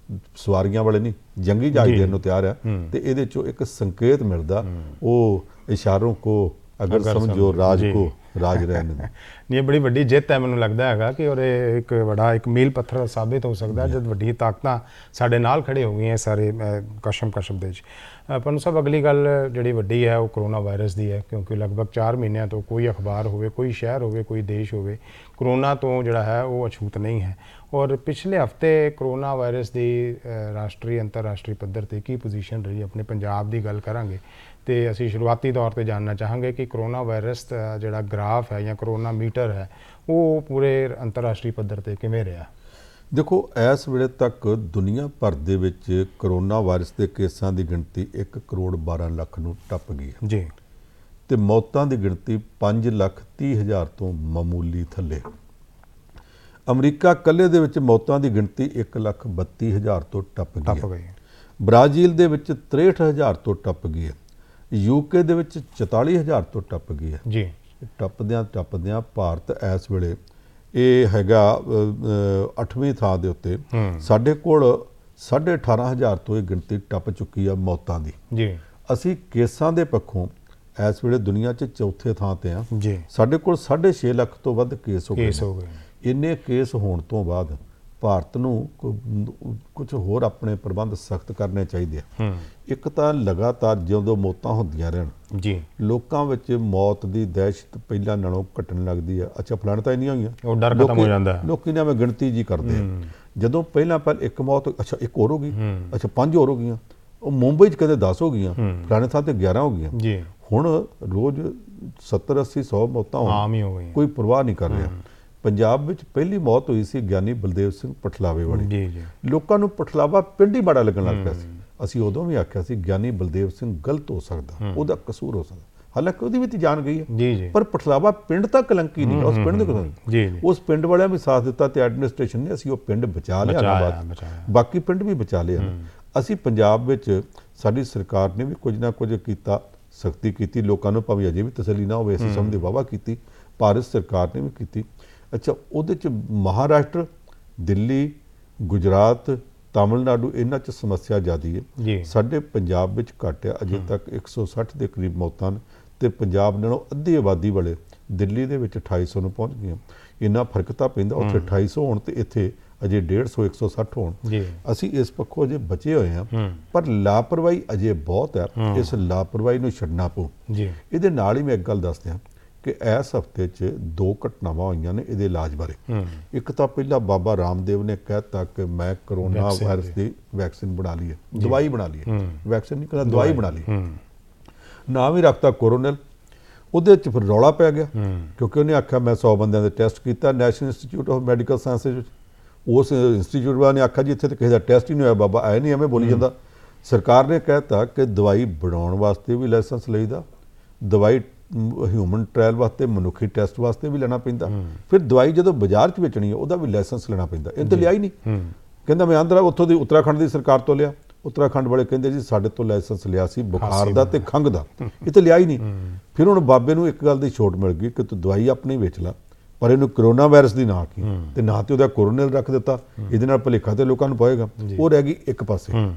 ਸਵਾਰੀਆਂ ਵਾਲੇ ਨਹੀਂ, ਜੰਗੀ ਜਹਾਜ਼ ਦੇਣ ਨੂੰ ਤਿਆਰ ਆ, ਤੇ ਇਹਦੇ 'ਚੋਂ ਇੱਕ ਸੰਕੇਤ ਮਿਲਦਾ, ਉਹ ਇਸ਼ਾਰੋਂ ਕੋ ਅਗਰ ਸਮਝੋ ਰਾਜ ਕੋ ਰਾਜ ਰਹਿਣ ਦੇ। ਇਹ ਬੜੀ ਵੱਡੀ ਜਿੱਤ ਹੈ, ਮੈਨੂੰ ਲੱਗਦਾ ਹੈਗਾ ਕਿ ਔਰ ਇੱਕ ਬੜਾ ਇੱਕ ਮੀਲ ਪੱਥਰ ਸਾਬਿਤ ਹੋ ਸਕਦਾ ਜਦ ਵੱਡੀ ਤਾਕਤਾਂ ਸਾਡੇ ਨਾਲ ਖੜੇ ਹੋ ਗਈਆਂ ਸਾਰੇ ਕਸ਼ਮ ਦੇ ਵਿੱਚ। ਪੰਨੂ ਸਾਹਿਬ, ਅਗਲੀ ਗੱਲ ਜਿਹੜੀ ਵੱਡੀ ਹੈ ਉਹ ਕਰੋਨਾ ਵਾਇਰਸ ਦੀ ਹੈ, ਕਿਉਂਕਿ ਲਗਭਗ 4 ਮਹੀਨਿਆਂ ਤੋਂ ਕੋਈ ਅਖਬਾਰ ਹੋਵੇ, ਕੋਈ ਸ਼ਹਿਰ ਹੋਵੇ, ਕੋਈ ਦੇਸ਼ ਹੋਵੇ, ਕਰੋਨਾ ਤੋਂ ਜਿਹੜਾ ਹੈ ਉਹ ਅਛੂਤ ਨਹੀਂ ਹੈ। ਔਰ ਪਿਛਲੇ ਹਫਤੇ ਕਰੋਨਾ ਵਾਇਰਸ ਦੀ ਰਾਸ਼ਟਰੀ ਅੰਤਰਰਾਸ਼ਟਰੀ ਪੱਧਰ 'ਤੇ ਕੀ ਪੋਜੀਸ਼ਨ ਰਹੀ? ਆਪਣੇ ਪੰਜਾਬ ਦੀ ਗੱਲ ਕਰਾਂਗੇ ਤੇ ਅਸੀਂ ਸ਼ੁਰੂਆਤੀ ਤੌਰ ਤੇ ਜਾਣਨਾ ਚਾਹਾਂਗੇ ਕਿ ਕਰੋਨਾ ਵਾਇਰਸ ਦਾ ਜਿਹੜਾ ਗ੍ਰਾਫ ਹੈ ਜਾਂ ਕਰੋਨਾ ਮੀਟਰ ਹੈ ਉਹ ਪੂਰੇ ਅੰਤਰਰਾਸ਼ਟਰੀ ਪੱਧਰ ਤੇ ਕਿਵੇਂ ਰਿਹਾ? ਦੇਖੋ, ਇਸ ਵੇਲੇ ਤੱਕ ਦੁਨੀਆ ਭਰ ਦੇ ਵਿੱਚ ਕਰੋਨਾ ਵਾਇਰਸ ਦੇ ਕੇਸਾਂ ਦੀ ਗਿਣਤੀ 1 ਕਰੋੜ 12 ਲੱਖ ਨੂੰ ਟੱਪ ਗਈ ਹੈ ਜੀ, ਤੇ ਮੌਤਾਂ ਦੀ ਗਿਣਤੀ 5,30,000 ਤੋਂ ਮਾਮੂਲੀ ਥੱਲੇ। ਅਮਰੀਕਾ ਇਕੱਲੇ ਦੇ ਵਿੱਚ ਮੌਤਾਂ ਦੀ ਗਿਣਤੀ 1,32,000 ਤੋਂ ਟੱਪ ਗਈ। ਬ੍ਰਾਜ਼ੀਲ ਦੇ ਵਿੱਚ 63,000 ਤੋਂ ਟੱਪ ਗਈ ਹੈ। ਯੂਕੇ ਦੇ ਵਿੱਚ 44,000 ਤੋਂ ਟੱਪ ਗਈ ਹੈ ਜੀ। ਟੱਪਦਿਆਂ ਭਾਰਤ ਇਸ ਵੇਲੇ ਇਹ ਹੈਗਾ 8ਵੀਂ ਥਾਂ ਦੇ ਉੱਤੇ। ਸਾਡੇ ਕੋਲ 18,500 ਤੋਂ ਇਹ ਗਿਣਤੀ ਟੱਪ ਚੁੱਕੀ ਆ ਮੌਤਾਂ ਦੀ ਜੀ। ਅਸੀਂ ਕੇਸਾਂ ਦੇ ਪੱਖੋਂ ਇਸ ਵੇਲੇ ਦੁਨੀਆ 'ਚ ਚੌਥੇ ਥਾਂ ਤੇ ਆ ਜੀ। ਸਾਡੇ ਕੋਲ 6.5 ਲੱਖ ਤੋਂ ਵੱਧ ਕੇਸ ਹੋ ਗਏ ਨੇ। ਇੰਨੇ ਕੇਸ ਹੋਣ ਤੋਂ ਬਾਅਦ ਭਾਰਤ ਨੂੰ ਕੁਝ ਹੋਰ ਆਪਣੇ ਪ੍ਰਬੰਧ ਸਖਤ ਕਰਨੇ ਚਾਹੀਦੇ ਆ। ਇੱਕ ਤਾਂ ਲਗਾਤਾਰ ਜਦੋਂ ਮੌਤਾਂ ਹੁੰਦੀਆਂ ਰਹਿਣ ਜੀ, ਲੋਕਾਂ ਵਿੱਚ ਮੌਤ ਦੀ ਦਹਿਸ਼ਤ ਪਹਿਲਾਂ ਨਾਲੋਂ ਘਟਣ ਲੱਗਦੀ ਆ। ਅੱਛਾ ਫਲਾਣ ਤਾਂ ਇੰਨੀਆਂ ਹੋਈਆਂ, ਉਹ ਡਰ ਖਤਮ ਹੋ ਜਾਂਦਾ। ਲੋਕੀ ਨੇ ਐਵੇਂ ਗਿਣਤੀ ਜੀ ਕਰਦੇ ਆ। ਜਦੋਂ ਪਹਿਲਾਂ ਇੱਕ ਮੌਤ, ਅੱਛਾ ਇੱਕ ਹੋਰ ਹੋ ਗਈ, ਅੱਛਾ 5 ਹੋਰ ਹੋ ਗਈਆਂ, ਉਹ ਮੁੰਬਈ 'ਚ ਕਦੇ 10 ਹੋ ਗਈਆਂ, ਫਲਾਣੇ ਥਾਂ ਤੇ 11 ਹੋ ਗਈਆਂ ਜੀ। ਹੁਣ ਰੋਜ਼ 70 80 100 ਮੌਤਾਂ ਆਮ ਹੀ ਹੋ ਗਈਆਂ, ਕੋਈ ਪਰਵਾਹ ਨਹੀਂ ਕਰ ਰਿਹਾ। ਪੰਜਾਬ ਵਿੱਚ ਪਹਿਲੀ ਮੌਤ ਹੋਈ ਸੀ ਗਿਆਨੀ ਬਲਦੇਵ ਸਿੰਘ ਪਠਲਾਵੇ ਵਾਲੀ। ਜੀ ਜੀ। ਲੋਕਾਂ ਨੂੰ ਪਠਲਾਵਾ ਪਿੰਡ ਹੀ ਮਾੜਾ ਲੱਗਣ ਲੱਗ ਪਿਆ ਸੀ। ਅਸੀਂ ਉਦੋਂ ਵੀ ਆਖਿਆ ਸੀ ਗਿਆਨੀ ਬਲਦੇਵ ਸਿੰਘ ਗਲਤ ਹੋ ਸਕਦਾ, ਉਹਦਾ ਕਸੂਰ ਹੋ ਸਕਦਾ, ਹਾਲਾਂਕਿ ਉਹਦੀ ਵੀ ਤਾਂ ਜਾਨ ਗਈ ਹੈ ਜੀ ਜੀ। ਪਰ ਪਠਲਾਵਾ ਪਿੰਡ ਤਾਂ ਕਲੰਕੀ ਨਹੀਂ, ਉਸ ਪਿੰਡ ਦੇ ਕੋਲ ਜੀ ਜੀ। ਉਸ ਪਿੰਡ ਵਾਲਿਆਂ ਵੀ ਸਾਥ ਦਿੱਤਾ ਤੇ ਐਡਮਿਨਿਸਟ੍ਰੇਸ਼ਨ ਨੇ ਅਸੀਂ ਉਹ ਪਿੰਡ ਬਚਾ ਲਿਆ, ਬਾਕੀ ਪਿੰਡ ਵੀ ਬਚਾ ਲਏ ਹਨ। ਅਸੀਂ ਪੰਜਾਬ ਵਿੱਚ ਸਾਡੀ ਸਰਕਾਰ ਨੇ ਵੀ ਕੁਝ ਨਾ ਕੁਝ ਕੀਤਾ, ਸਖਤੀ ਕੀਤੀ, ਲੋਕਾਂ ਨੂੰ ਭਾਵੇਂ ਅਜੇ ਵੀ ਤਸੱਲੀ ਨਾ ਹੋਵੇ ਅਸੀਂ ਸਮਝਦੇ ਵਾਹਵਾ ਕੀਤੀ, ਭਾਰਤ ਸਰਕਾਰ ਨੇ ਵੀ ਕੀਤੀ। ਅੱਛਾ ਉਹਦੇ 'ਚ ਮਹਾਰਾਸ਼ਟਰ, ਦਿੱਲੀ, ਗੁਜਰਾਤ, ਤਾਮਿਲਨਾਡੂ ਇਹਨਾਂ 'ਚ ਸਮੱਸਿਆ ਜ਼ਿਆਦੀ ਹੈ। ਸਾਡੇ ਪੰਜਾਬ ਵਿੱਚ ਘੱਟ ਆ, ਅਜੇ ਤੱਕ 160 ਦੇ ਕਰੀਬ ਮੌਤਾਂ ਨੇ ਤੇ ਪੰਜਾਬ ਨਾਲੋਂ ਅੱਧੀ ਆਬਾਦੀ ਵਾਲੇ ਦਿੱਲੀ ਦੇ ਵਿੱਚ 2800 ਨੂੰ ਪਹੁੰਚ ਗਈਆਂ। ਇੰਨਾ ਫਰਕ ਤਾਂ ਪੈਂਦਾ, ਉੱਥੇ 2800 ਹੋਣ ਤੇ ਇੱਥੇ ਅਜੇ 150 160 ਹੋਣ। ਅਸੀਂ ਇਸ ਪੱਖੋਂ ਅਜੇ ਬਚੇ ਹੋਏ ਹਾਂ, ਪਰ ਲਾਪਰਵਾਹੀ ਅਜੇ ਬਹੁਤ ਹੈ। ਇਸ ਲਾਪਰਵਾਹੀ ਨੂੰ ਛੱਡਣਾ ਪਊ। ਇਹਦੇ ਨਾਲ ਹੀ ਮੈਂ ਇੱਕ ਗੱਲ ਦੱਸ ਦਿਆਂ ਕਿ ਇਸ ਹਫ਼ਤੇ 'ਚ 2 ਘਟਨਾਵਾਂ ਹੋਈਆਂ ਨੇ ਇਹਦੇ ਇਲਾਜ ਬਾਰੇ। ਇੱਕ ਤਾਂ ਪਹਿਲਾਂ ਬਾਬਾ ਰਾਮਦੇਵ ਨੇ ਕਹਿਤਾ ਕਿ ਮੈਂ ਕਰੋਨਾ ਵਾਇਰਸ ਦੀ ਵੈਕਸੀਨ ਬਣਾ ਲਈ ਹੈ, ਦਵਾਈ ਬਣਾ ਲਈ ਹੈ, ਵੈਕਸੀਨ ਨਹੀਂ ਕਹਿੰਦਾ ਦਵਾਈ ਬਣਾ ਲਈ, ਨਾਮ ਹੀ ਰੱਖਤਾ ਕੋਰੋਨਲ। ਉਹਦੇ 'ਚ ਫਿਰ ਰੌਲਾ ਪੈ ਗਿਆ ਕਿਉਂਕਿ ਉਹਨੇ ਆਖਿਆ ਮੈਂ 100 ਬੰਦਿਆਂ ਦੇ ਟੈਸਟ ਕੀਤਾ national institute of medical sciences ਵਿੱਚ। ਉਸ ਇੰਸਟੀਚਿਊਟ ਵਾਲਿਆਂ ਨੇ ਆਖਿਆ ਜੀ ਇੱਥੇ ਤਾਂ ਕਿਸੇ ਦਾ ਟੈਸਟ ਹੀ ਨਹੀਂ ਹੋਇਆ, ਬਾਬਾ ਆਏ ਨਹੀਂ, ਐਵੇਂ ਬੋਲੀ ਜਾਂਦਾ। ਸਰਕਾਰ ਨੇ ਕਹਿਤਾ ਕਿ ਦਵਾਈ ਬਣਾਉਣ ਵਾਸਤੇ ਵੀ ਲਾਇਸੈਂਸ ਲਈਦਾ, ਦਵਾਈ ਹਿਊਮਨ ਟ੍ਰਾਇਲ ਵਾਸਤੇ, ਮਨੁੱਖੀ ਟੈਸਟ ਵਾਸਤੇ ਵੀ ਲੈਣਾ ਪੈਂਦਾ, ਫਿਰ ਦਵਾਈ ਜਦੋਂ ਬਾਜ਼ਾਰ 'ਚ ਵੇਚਣੀ ਹੈ ਉਹਦਾ ਵੀ ਲਾਇਸੈਂਸ ਲੈਣਾ ਪੈਂਦਾ। ਇਹ ਤਾਂ ਲਿਆ ਹੀ ਨਹੀਂ। ਕਹਿੰਦਾ ਮੈਂ ਆਂਧਰਾ ਉੱਥੋਂ ਦੀ ਉੱਤਰਾਖੰਡ ਦੀ ਸਰਕਾਰ ਤੋਂ ਲਿਆ। ਉੱਤਰਾਖੰਡ ਵਾਲੇ ਕਹਿੰਦੇ ਜੀ ਸਾਡੇ ਤੋਂ ਲਾਇਸੈਂਸ ਲਿਆ ਸੀ ਬੁਖਾਰ ਦਾ ਤੇ ਖੰਘ ਦਾ, ਇਹ ਤਾਂ ਲਿਆ ਹੀ ਨਹੀਂ। ਫਿਰ ਹੁਣ ਬਾਬੇ ਨੂੰ ਇੱਕ ਗੱਲ ਦੀ ਛੋਟ ਮਿਲ ਗਈ ਕਿ ਤੂੰ ਦਵਾਈ ਆਪਣੀ ਵੇਚ ਲਾ, ਪਰ ਇਹਨੂੰ ਕਰੋਨਾ ਵਾਇਰਸ ਦੀ ਨਾ ਕੀ ਤੇ ਨਾ ਤੇ ਉਹਦਾ ਕੋਰੋਨਲ ਰੱਖ ਦਿੱਤਾ। ਇਹਦੇ ਨਾਲ ਭੁਲੇਖਾ ਤੇ ਲੋਕਾਂ ਨੂੰ ਪਏਗਾ, ਉਹ ਰਹਿ ਗਈ ਇੱਕ ਪਾਸੇ।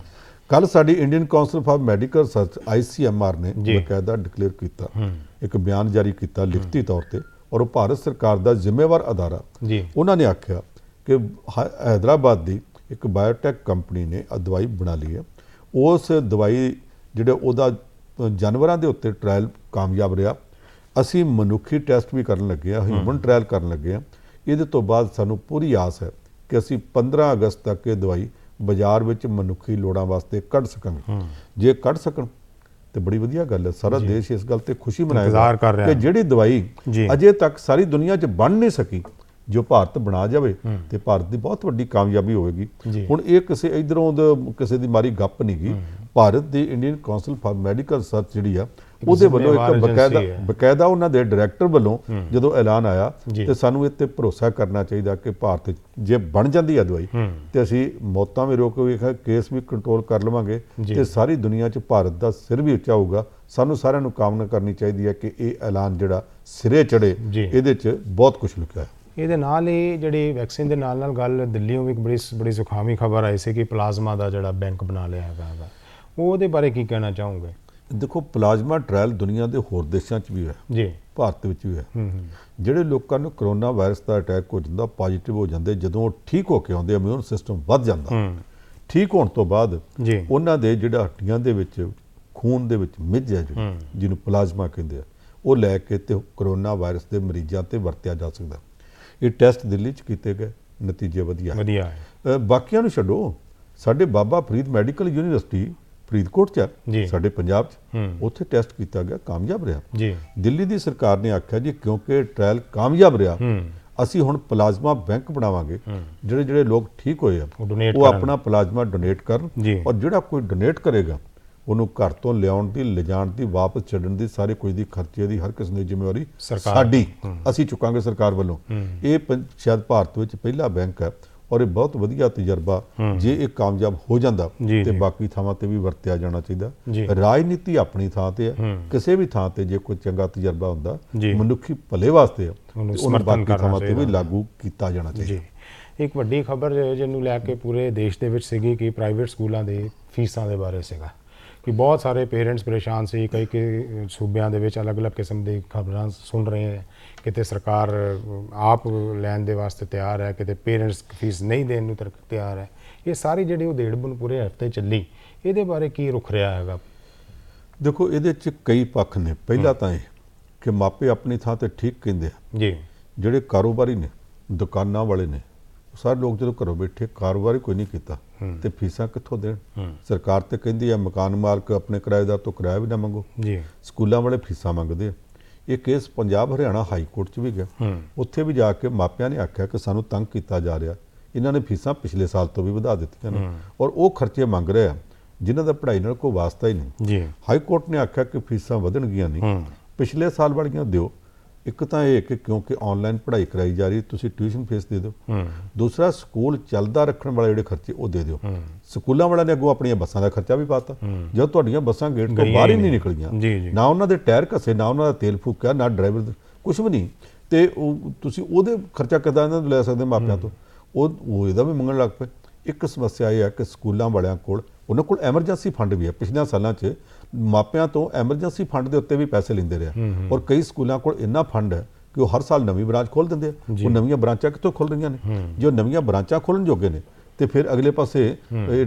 ਕੱਲ ਸਾਡੀ Indian council for medical research ICMR ਨੇ ਬਕਾਇਦਾ ਡਿਕਲੇਅਰ ਕੀਤਾ, ਇੱਕ ਬਿਆਨ ਜਾਰੀ ਕੀਤਾ ਲਿਖਤੀ ਤੌਰ ਤੇ, ਔਰ ਉਹ ਭਾਰਤ ਸਰਕਾਰ ਦਾ ਜ਼ਿੰਮੇਵਾਰ ਅਦਾਰਾ। ਉਹਨਾਂ ਨੇ ਆਖਿਆ ਕਿ ਹੈਦਰਾਬਾਦ ਦੀ ਇੱਕ ਬਾਇਓਟੈਕ ਕੰਪਨੀ ਨੇ ਆ ਦਵਾਈ ਬਣਾ ਲਈ ਹੈ। ਉਸ ਦਵਾਈ ਜਿਹੜੇ ਉਹਦਾ ਜਾਨਵਰਾਂ ਦੇ ਉੱਤੇ ਟ੍ਰਾਇਲ ਕਾਮਯਾਬ ਰਿਹਾ। ਅਸੀਂ ਮਨੁੱਖੀ ਟੈਸਟ ਵੀ ਕਰਨ ਲੱਗੇ ਹਾਂ, ਹਿਊਮਨ ਟ੍ਰਾਇਲ ਕਰਨ ਲੱਗੇ ਹਾਂ। ਇਹਦੇ ਤੋਂ ਬਾਅਦ ਸਾਨੂੰ ਪੂਰੀ ਆਸ ਹੈ ਕਿ ਅਸੀਂ 15 ਅਗਸਤ ਤੱਕ ਇਹ ਦਵਾਈ ਬਾਜ਼ਾਰ ਵਿੱਚ ਮਨੁੱਖੀ ਲੋੜਾਂ ਵਾਸਤੇ ਕੱਢ ਸਕਾਂਗੇ। ਜੇ ਕੱਢ ਸਕਣ ਤੇ ਬੜੀ ਵਧੀਆ ਗੱਲ ਹੈ। ਸਾਰਾ ਦੇਸ਼ ਇਸ ਗੱਲ ਤੇ ਖੁਸ਼ੀ ਮਨਾਏਗਾ ਕਿ ਜਿਹੜੀ ਦਵਾਈ ਅਜੇ ਤੱਕ ਸਾਰੀ ਦੁਨੀਆ 'ਚ ਬਣ ਨਹੀਂ ਸਕੀ, ਜੋ ਭਾਰਤ ਬਣਾ ਜਾਵੇ ਤੇ ਭਾਰਤ ਦੀ ਬਹੁਤ ਵੱਡੀ ਕਾਮਯਾਬੀ ਹੋਵੇਗੀ। ਹੁਣ ਇਹ ਕਿਸੇ ਇਧਰੋਂ ਕਿਸੇ ਦੀ ਮਾਰੀ ਗੱਪ ਨਹੀਂ ਗਈ। ਭਾਰਤ ਦੀ Indian council for medical research ਜਿਹੜੀ ਆ ਉਹਦੇ ਵੱਲੋਂ ਇੱਕ ਬਕਾਇਦਾ ਉਹਨਾਂ ਦੇ ਡਾਇਰੈਕਟਰ ਵੱਲੋਂ ਜਦੋਂ ਐਲਾਨ ਆਇਆ ਤੇ ਸਾਨੂੰ ਇਹ ਤੇ ਭਰੋਸਾ ਕਰਨਾ ਚਾਹੀਦਾ ਕਿ ਭਾਰਤ ਜੇ ਬਣ ਜਾਂਦੀ ਹੈ ਦਵਾਈ ਤੇ ਅਸੀਂ ਮੌਤਾਂ ਵੀ ਰੋਕ ਕੇ ਕੇਸ ਵੀ ਕੰਟਰੋਲ ਕਰ ਲਵਾਂਗੇ ਤੇ ਸਾਰੀ ਦੁਨੀਆ 'ਚ ਭਾਰਤ ਦਾ ਸਿਰ ਵੀ ਉੱਚਾ ਹੋਊਗਾ। ਸਾਨੂੰ ਸਾਰਿਆਂ ਨੂੰ ਕਾਮਨਾ ਕਰਨੀ ਚਾਹੀਦੀ ਹੈ ਕਿ ਇਹ ਐਲਾਨ ਜਿਹੜਾ ਸਿਰੇ ਚੜੇ, ਇਹਦੇ 'ਚ ਬਹੁਤ ਕੁਝ ਲੁਕਿਆ ਹੈ। ਇਹਦੇ ਨਾਲ ਹੀ ਜਿਹੜੀ ਵੈਕਸੀਨ ਦੇ ਨਾਲ ਨਾਲ ਗੱਲ ਦਿੱਲੀੋਂ ਵੀ ਇੱਕ ਬੜੀ ਸੁਖਾਵੀ ਖਬਰ ਆਈ ਸੀ ਕਿ ਪਲਾਜ਼ਮਾ ਦਾ ਜਿਹੜਾ ਬੈਂਕ ਬਣਾ ਲਿਆ ਹੈਗਾ, ਉਹਦੇ ਬਾਰੇ ਕੀ ਕਹਿਣਾ ਚਾਹੋਗੇ? ਦੇਖੋ ਪਲਾਜ਼ਮਾ ਟ੍ਰਾਇਲ ਦੁਨੀਆ ਦੇ ਹੋਰ ਦੇਸ਼ਾਂ 'ਚ ਵੀ ਹੈ, ਭਾਰਤ ਵਿੱਚ ਵੀ ਹੈ। ਜਿਹੜੇ ਲੋਕਾਂ ਨੂੰ ਕਰੋਨਾ ਵਾਇਰਸ ਦਾ ਅਟੈਕ ਹੋ ਜਾਂਦਾ, ਪੋਜ਼ਿਟਿਵ ਹੋ ਜਾਂਦੇ, ਜਦੋਂ ਉਹ ਠੀਕ ਹੋ ਕੇ ਆਉਂਦੇ ਇਮਿਊਨ ਸਿਸਟਮ ਵੱਧ ਜਾਂਦਾ। ਠੀਕ ਹੋਣ ਤੋਂ ਬਾਅਦ ਉਹਨਾਂ ਦੇ ਜਿਹੜਾ ਹੱਡੀਆਂ ਦੇ ਵਿੱਚ ਖੂਨ ਦੇ ਵਿੱਚ ਮਿੱਝ ਹੈ ਜਿਹਨੂੰ ਪਲਾਜ਼ਮਾ ਕਹਿੰਦੇ ਆ, ਉਹ ਲੈ ਕੇ ਤੇ ਕਰੋਨਾ ਵਾਇਰਸ ਦੇ ਮਰੀਜ਼ਾਂ ਤੇ ਵਰਤਿਆ ਜਾ ਸਕਦਾ। ਇਹ ਟੈਸਟ ਦਿੱਲੀ 'ਚ ਕੀਤੇ ਗਏ, ਨਤੀਜੇ ਵਧੀਆ ਹੈ। ਬਾਕੀਆਂ ਨੂੰ ਛੱਡੋ, ਸਾਡੇ ਬਾਬਾ ਫਰੀਦ ਮੈਡੀਕਲ ਯੂਨੀਵਰਸਿਟੀ ਫਰੀਦਕੋਟ 'ਚ ਸਾਡੇ ਪੰਜਾਬ 'ਚ ਉੱਥੇ ਟੈਸਟ ਕੀਤਾ ਗਿਆ, ਕਾਮਯਾਬ ਰਿਹਾ। ਦਿੱਲੀ ਦੀ ਸਰਕਾਰ ਨੇ ਆਖਿਆ ਜੀ ਕਿਉਂਕਿ ਟ੍ਰਾਇਲ ਕਾਮਯਾਬ ਰਿਹਾ, ਅਸੀਂ ਹੁਣ ਪਲਾਜ਼ਮਾ ਬੈਂਕ ਬਣਾਵਾਂਗੇ। ਜਿਹੜੇ ਲੋਕ ਠੀਕ ਹੋਏ ਆ ਉਹ ਆਪਣਾ ਪਲਾਜ਼ਮਾ ਡੋਨੇਟ ਕਰਨ, ਔਰ ਜਿਹੜਾ ਕੋਈ ਡੋਨੇਟ ਕਰੇਗਾ ਉਹਨੂੰ ਘਰ ਤੋਂ ਲਿਆਉਣ ਦੀ, ਲਿਜਾਣ ਦੀ, ਵਾਪਸ ਛੱਡਣ ਦੀ, ਸਾਰੇ ਕੁਝ ਦੀ ਖਰਚੇ ਦੀ ਹਰ ਕਿਸਮ ਦੀ ਜ਼ਿੰਮੇਵਾਰੀ ਸਾਡੀ, ਅਸੀਂ ਚੁੱਕਾਂਗੇ ਸਰਕਾਰ ਵੱਲੋਂ। ਇਹ ਸ਼ਾਇਦ ਭਾਰਤ ਵਿੱਚ ਪਹਿਲਾ ਬੈਂਕ ਹੈ ਔਰ ਇਹ ਬਹੁਤ ਵਧੀਆ ਤਜਰਬਾ ਜੇ ਇਹ ਕਾਮਯਾਬ ਹੋ ਜਾਂਦਾ ਜੀ, ਤੇ ਜੀ। ਬਾਕੀ ਥਾਵਾਂ ਤੇ ਵੀ ਵਰਤਿਆ ਜਾਣਾ ਜੀ। ਚਾਹੀਦਾ। ਰਾਜਨੀਤੀ ਆਪਣੀ ਥਾਂ ਤੇ ਹੈ, ਕਿਸੇ ਵੀ ਥਾਂ ਤੇ ਜੇ ਕੋਈ ਚੰਗਾ ਤਜਰਬਾ ਹੁੰਦਾ ਜੀ। ਮਨੁੱਖੀ ਭਲੇ ਵਾਸਤੇ ਆ, ਉਹਨੂੰ ਤੇ ਉਹਨੂੰ ਸਮਰਥਨ ਬਾਕੀ ਕਰਨਾ ਥਾਵਾਂ ਤੇ ਵੀ ਚਾਹੀਦਾ। ਲਾਗੂ ਕੀਤਾ ਜਾਣਾ ਚਾਹੀਦਾ। ਜੀ, ਇੱਕ ਵੱਡੀ ਖਬਰ ਜਿਹਨੂੰ ਲੈ ਕੇ ਪੂਰੇ ਦੇਸ਼ ਦੇ ਵਿੱਚ ਸੀਗੀ ਕਿ ਪ੍ਰਾਈਵੇਟ ਸਕੂਲਾਂ ਦੇ ਫੀਸਾਂ ਦੇ ਬਾਰੇ ਸੀਗਾ ਕਿ ਬਹੁਤ ਸਾਰੇ ਪੇਰੈਂਟਸ ਪਰੇਸ਼ਾਨ ਸੀ। ਕਈ ਸੂਬਿਆਂ ਦੇ ਵਿੱਚ ਅਲੱਗ-ਅਲੱਗ ਕਿਸਮ ਦੀ ਖਬਰਾਂ ਸੁਣ ਰਹੇ ਹੈ। ਕਿਤੇ ਸਰਕਾਰ ਆਪ ਲੈਣ ਦੇ ਵਾਸਤੇ ਤਿਆਰ ਹੈ, ਕਿਤੇ ਪੇਰੈਂਟਸ ਫੀਸ ਨਹੀਂ ਦੇਣ ਨੂੰ ਤਿਆਰ ਹੈ। ਇਹ ਸਾਰੀ ਜਿਹੜੀ ਉਧੇੜ-ਬੁਣ ਪੂਰੇ ਹਫ਼ਤੇ ਚੱਲੀ, ਇਹਦੇ ਬਾਰੇ ਕੀ ਰੁਖ ਰਿਹਾ ਹੈਗਾ? ਦੇਖੋ, ਇਹਦੇ 'ਚ ਕਈ ਪੱਖ ਨੇ। ਪਹਿਲਾ ਤਾਂ ਇਹ ਕਿ ਮਾਪੇ ਆਪਣੀ ਥਾਂ ਤੇ ਠੀਕ ਕਹਿੰਦੇ ਆ। ਜੀ। ਜਿਹੜੇ ਕਾਰੋਬਾਰੀ ਨੇ, ਦੁਕਾਨਾਂ ਵਾਲੇ ਨੇ, ਸਾਰੇ ਲੋਕ ਜਦੋਂ ਘਰੋਂ ਬੈਠੇ ਕਾਰੋਬਾਰ ਹੀ ਕੋਈ ਨਹੀਂ ਕੀਤਾ ਤੇ ਫੀਸਾਂ ਕਿੱਥੋਂ ਦੇਣ? ਸਰਕਾਰ ਤੇ ਕਹਿੰਦੀ ਆ ਮਕਾਨ ਮਾਲਕ ਆਪਣੇ ਕਿਰਾਏਦਾਰ ਤੋਂ ਕਿਰਾਇਆ ਵੀ ਨਾ ਮੰਗੋ। ਜੀ। ਸਕੂਲਾਂ ਵਾਲੇ ਫੀਸਾਂ ਮੰਗਦੇ ਆ। ਇਹ case Punjab Haryana high court 'ਚ ਵੀ ਗਿਆ। ਉੱਥੇ ਵੀ ਜਾ ਕੇ ਮਾਪਿਆਂ ਨੇ ਆਖਿਆ ਕਿ ਸਾਨੂੰ ਤੰਗ ਕੀਤਾ ਜਾ ਰਿਹਾ। ਇਹਨਾਂ ਨੇ ਫੀਸਾਂ ਪਿਛਲੇ ਸਾਲ ਤੋਂ ਵੀ ਵਧਾ ਦਿੱਤੀਆਂ ਨੇ ਔਰ ਉਹ ਖਰਚੇ ਮੰਗ ਰਹੇ ਆ ਜਿਨ੍ਹਾਂ ਦਾ ਪੜ੍ਹਾਈ ਨਾਲ ਕੋਈ ਵਾਸਤਾ ਹੀ ਨਹੀਂ। ਜੀ। ਹਾਈ ਕੋਰਟ ਨੇ ਆਖਿਆ ਕਿ ਫੀਸਾਂ ਵਧਣਗੀਆਂ ਨਹੀਂ, ਪਿਛਲੇ ਸਾਲ ਵਾਲੀਆਂ ਦਿਓ। ਇੱਕ ਤਾਂ ਇਹ ਕਿ ਕਿਉਂਕਿ ਆਨਲਾਈਨ ਪੜ੍ਹਾਈ ਕਰਾਈ ਜਾ ਰਹੀ, ਤੁਸੀਂ ਟਿਊਸ਼ਨ ਫੀਸ ਦੇ ਦਿਓ। ਦੂਸਰਾ, ਸਕੂਲ ਚੱਲਦਾ ਰੱਖਣ ਵਾਲੇ ਜਿਹੜੇ ਖਰਚੇ ਉਹ ਦੇ ਦਿਓ। ਸਕੂਲਾਂ ਵਾਲਿਆਂ ਨੇ ਅੱਗੋਂ ਆਪਣੀਆਂ ਬੱਸਾਂ ਦਾ ਖਰਚਾ ਵੀ ਪਾਤਾ। ਜਦੋਂ ਤੁਹਾਡੀਆਂ ਬੱਸਾਂ ਗੇਟ ਤੋਂ ਬਾਹਰ ਹੀ ਨਹੀਂ ਨਿਕਲੀਆਂ, ਨਾ ਉਹਨਾਂ ਦੇ ਟਾਇਰ ਘਸੇ, ਨਾ ਉਹਨਾਂ ਦਾ ਤੇਲ ਫੂਕਿਆ, ਨਾ ਡਰਾਈਵਰ, ਕੁਝ ਵੀ ਨਹੀਂ, ਤੇ ਉਹ ਤੁਸੀਂ ਉਹਦੇ ਖਰਚਾ ਕਿੱਦਾਂ ਇਹਨਾਂ ਤੋਂ ਲੈ ਸਕਦੇ ਮਾਪਿਆਂ ਤੋਂ? ਉਹ ਇਹਦਾ ਵੀ ਮੰਗਣ ਲੱਗ ਪਏ। ਇੱਕ ਸਮੱਸਿਆ ਇਹ ਹੈ ਕਿ ਸਕੂਲਾਂ ਵਾਲਿਆਂ ਕੋਲ ਉਹਨਾਂ ਕੋਲ ਐਮਰਜੈਂਸੀ ਫੰਡ ਵੀ ਹੈ। ਪਿਛਲੇ ਸਾਲਾਂ 'ਚ ਮਾਪਿਆਂ ਤੋਂ ਐਮਰਜੈਂਸੀ ਫੰਡ ਦੇ ਉੱਤੇ ਵੀ ਪੈਸੇ ਲੈਂਦੇ ਰਹੇ ਔਰ ਕਈ ਸਕੂਲਾਂ ਕੋਲ ਇੰਨਾ ਫੰਡ ਹੈ ਕਿ ਉਹ ਹਰ ਸਾਲ ਨਵੀਂ ਬ੍ਰਾਂਚ ਖੋਲ੍ਹ ਦਿੰਦੇ ਆ। ਉਹ ਨਵੀਆਂ ਬ੍ਰਾਂਚਾਂ ਕਿੱਥੋਂ ਖੁੱਲ੍ਹ ਰਹੀਆਂ ਨੇ? ਜੋ ਨਵੀਆਂ ਬ੍ਰਾਂਚਾਂ ਖੋਲ੍ਹਣ ਜੋਗੇ ਨੇ ਤੇ ਫਿਰ ਅਗਲੇ ਪਾਸੇ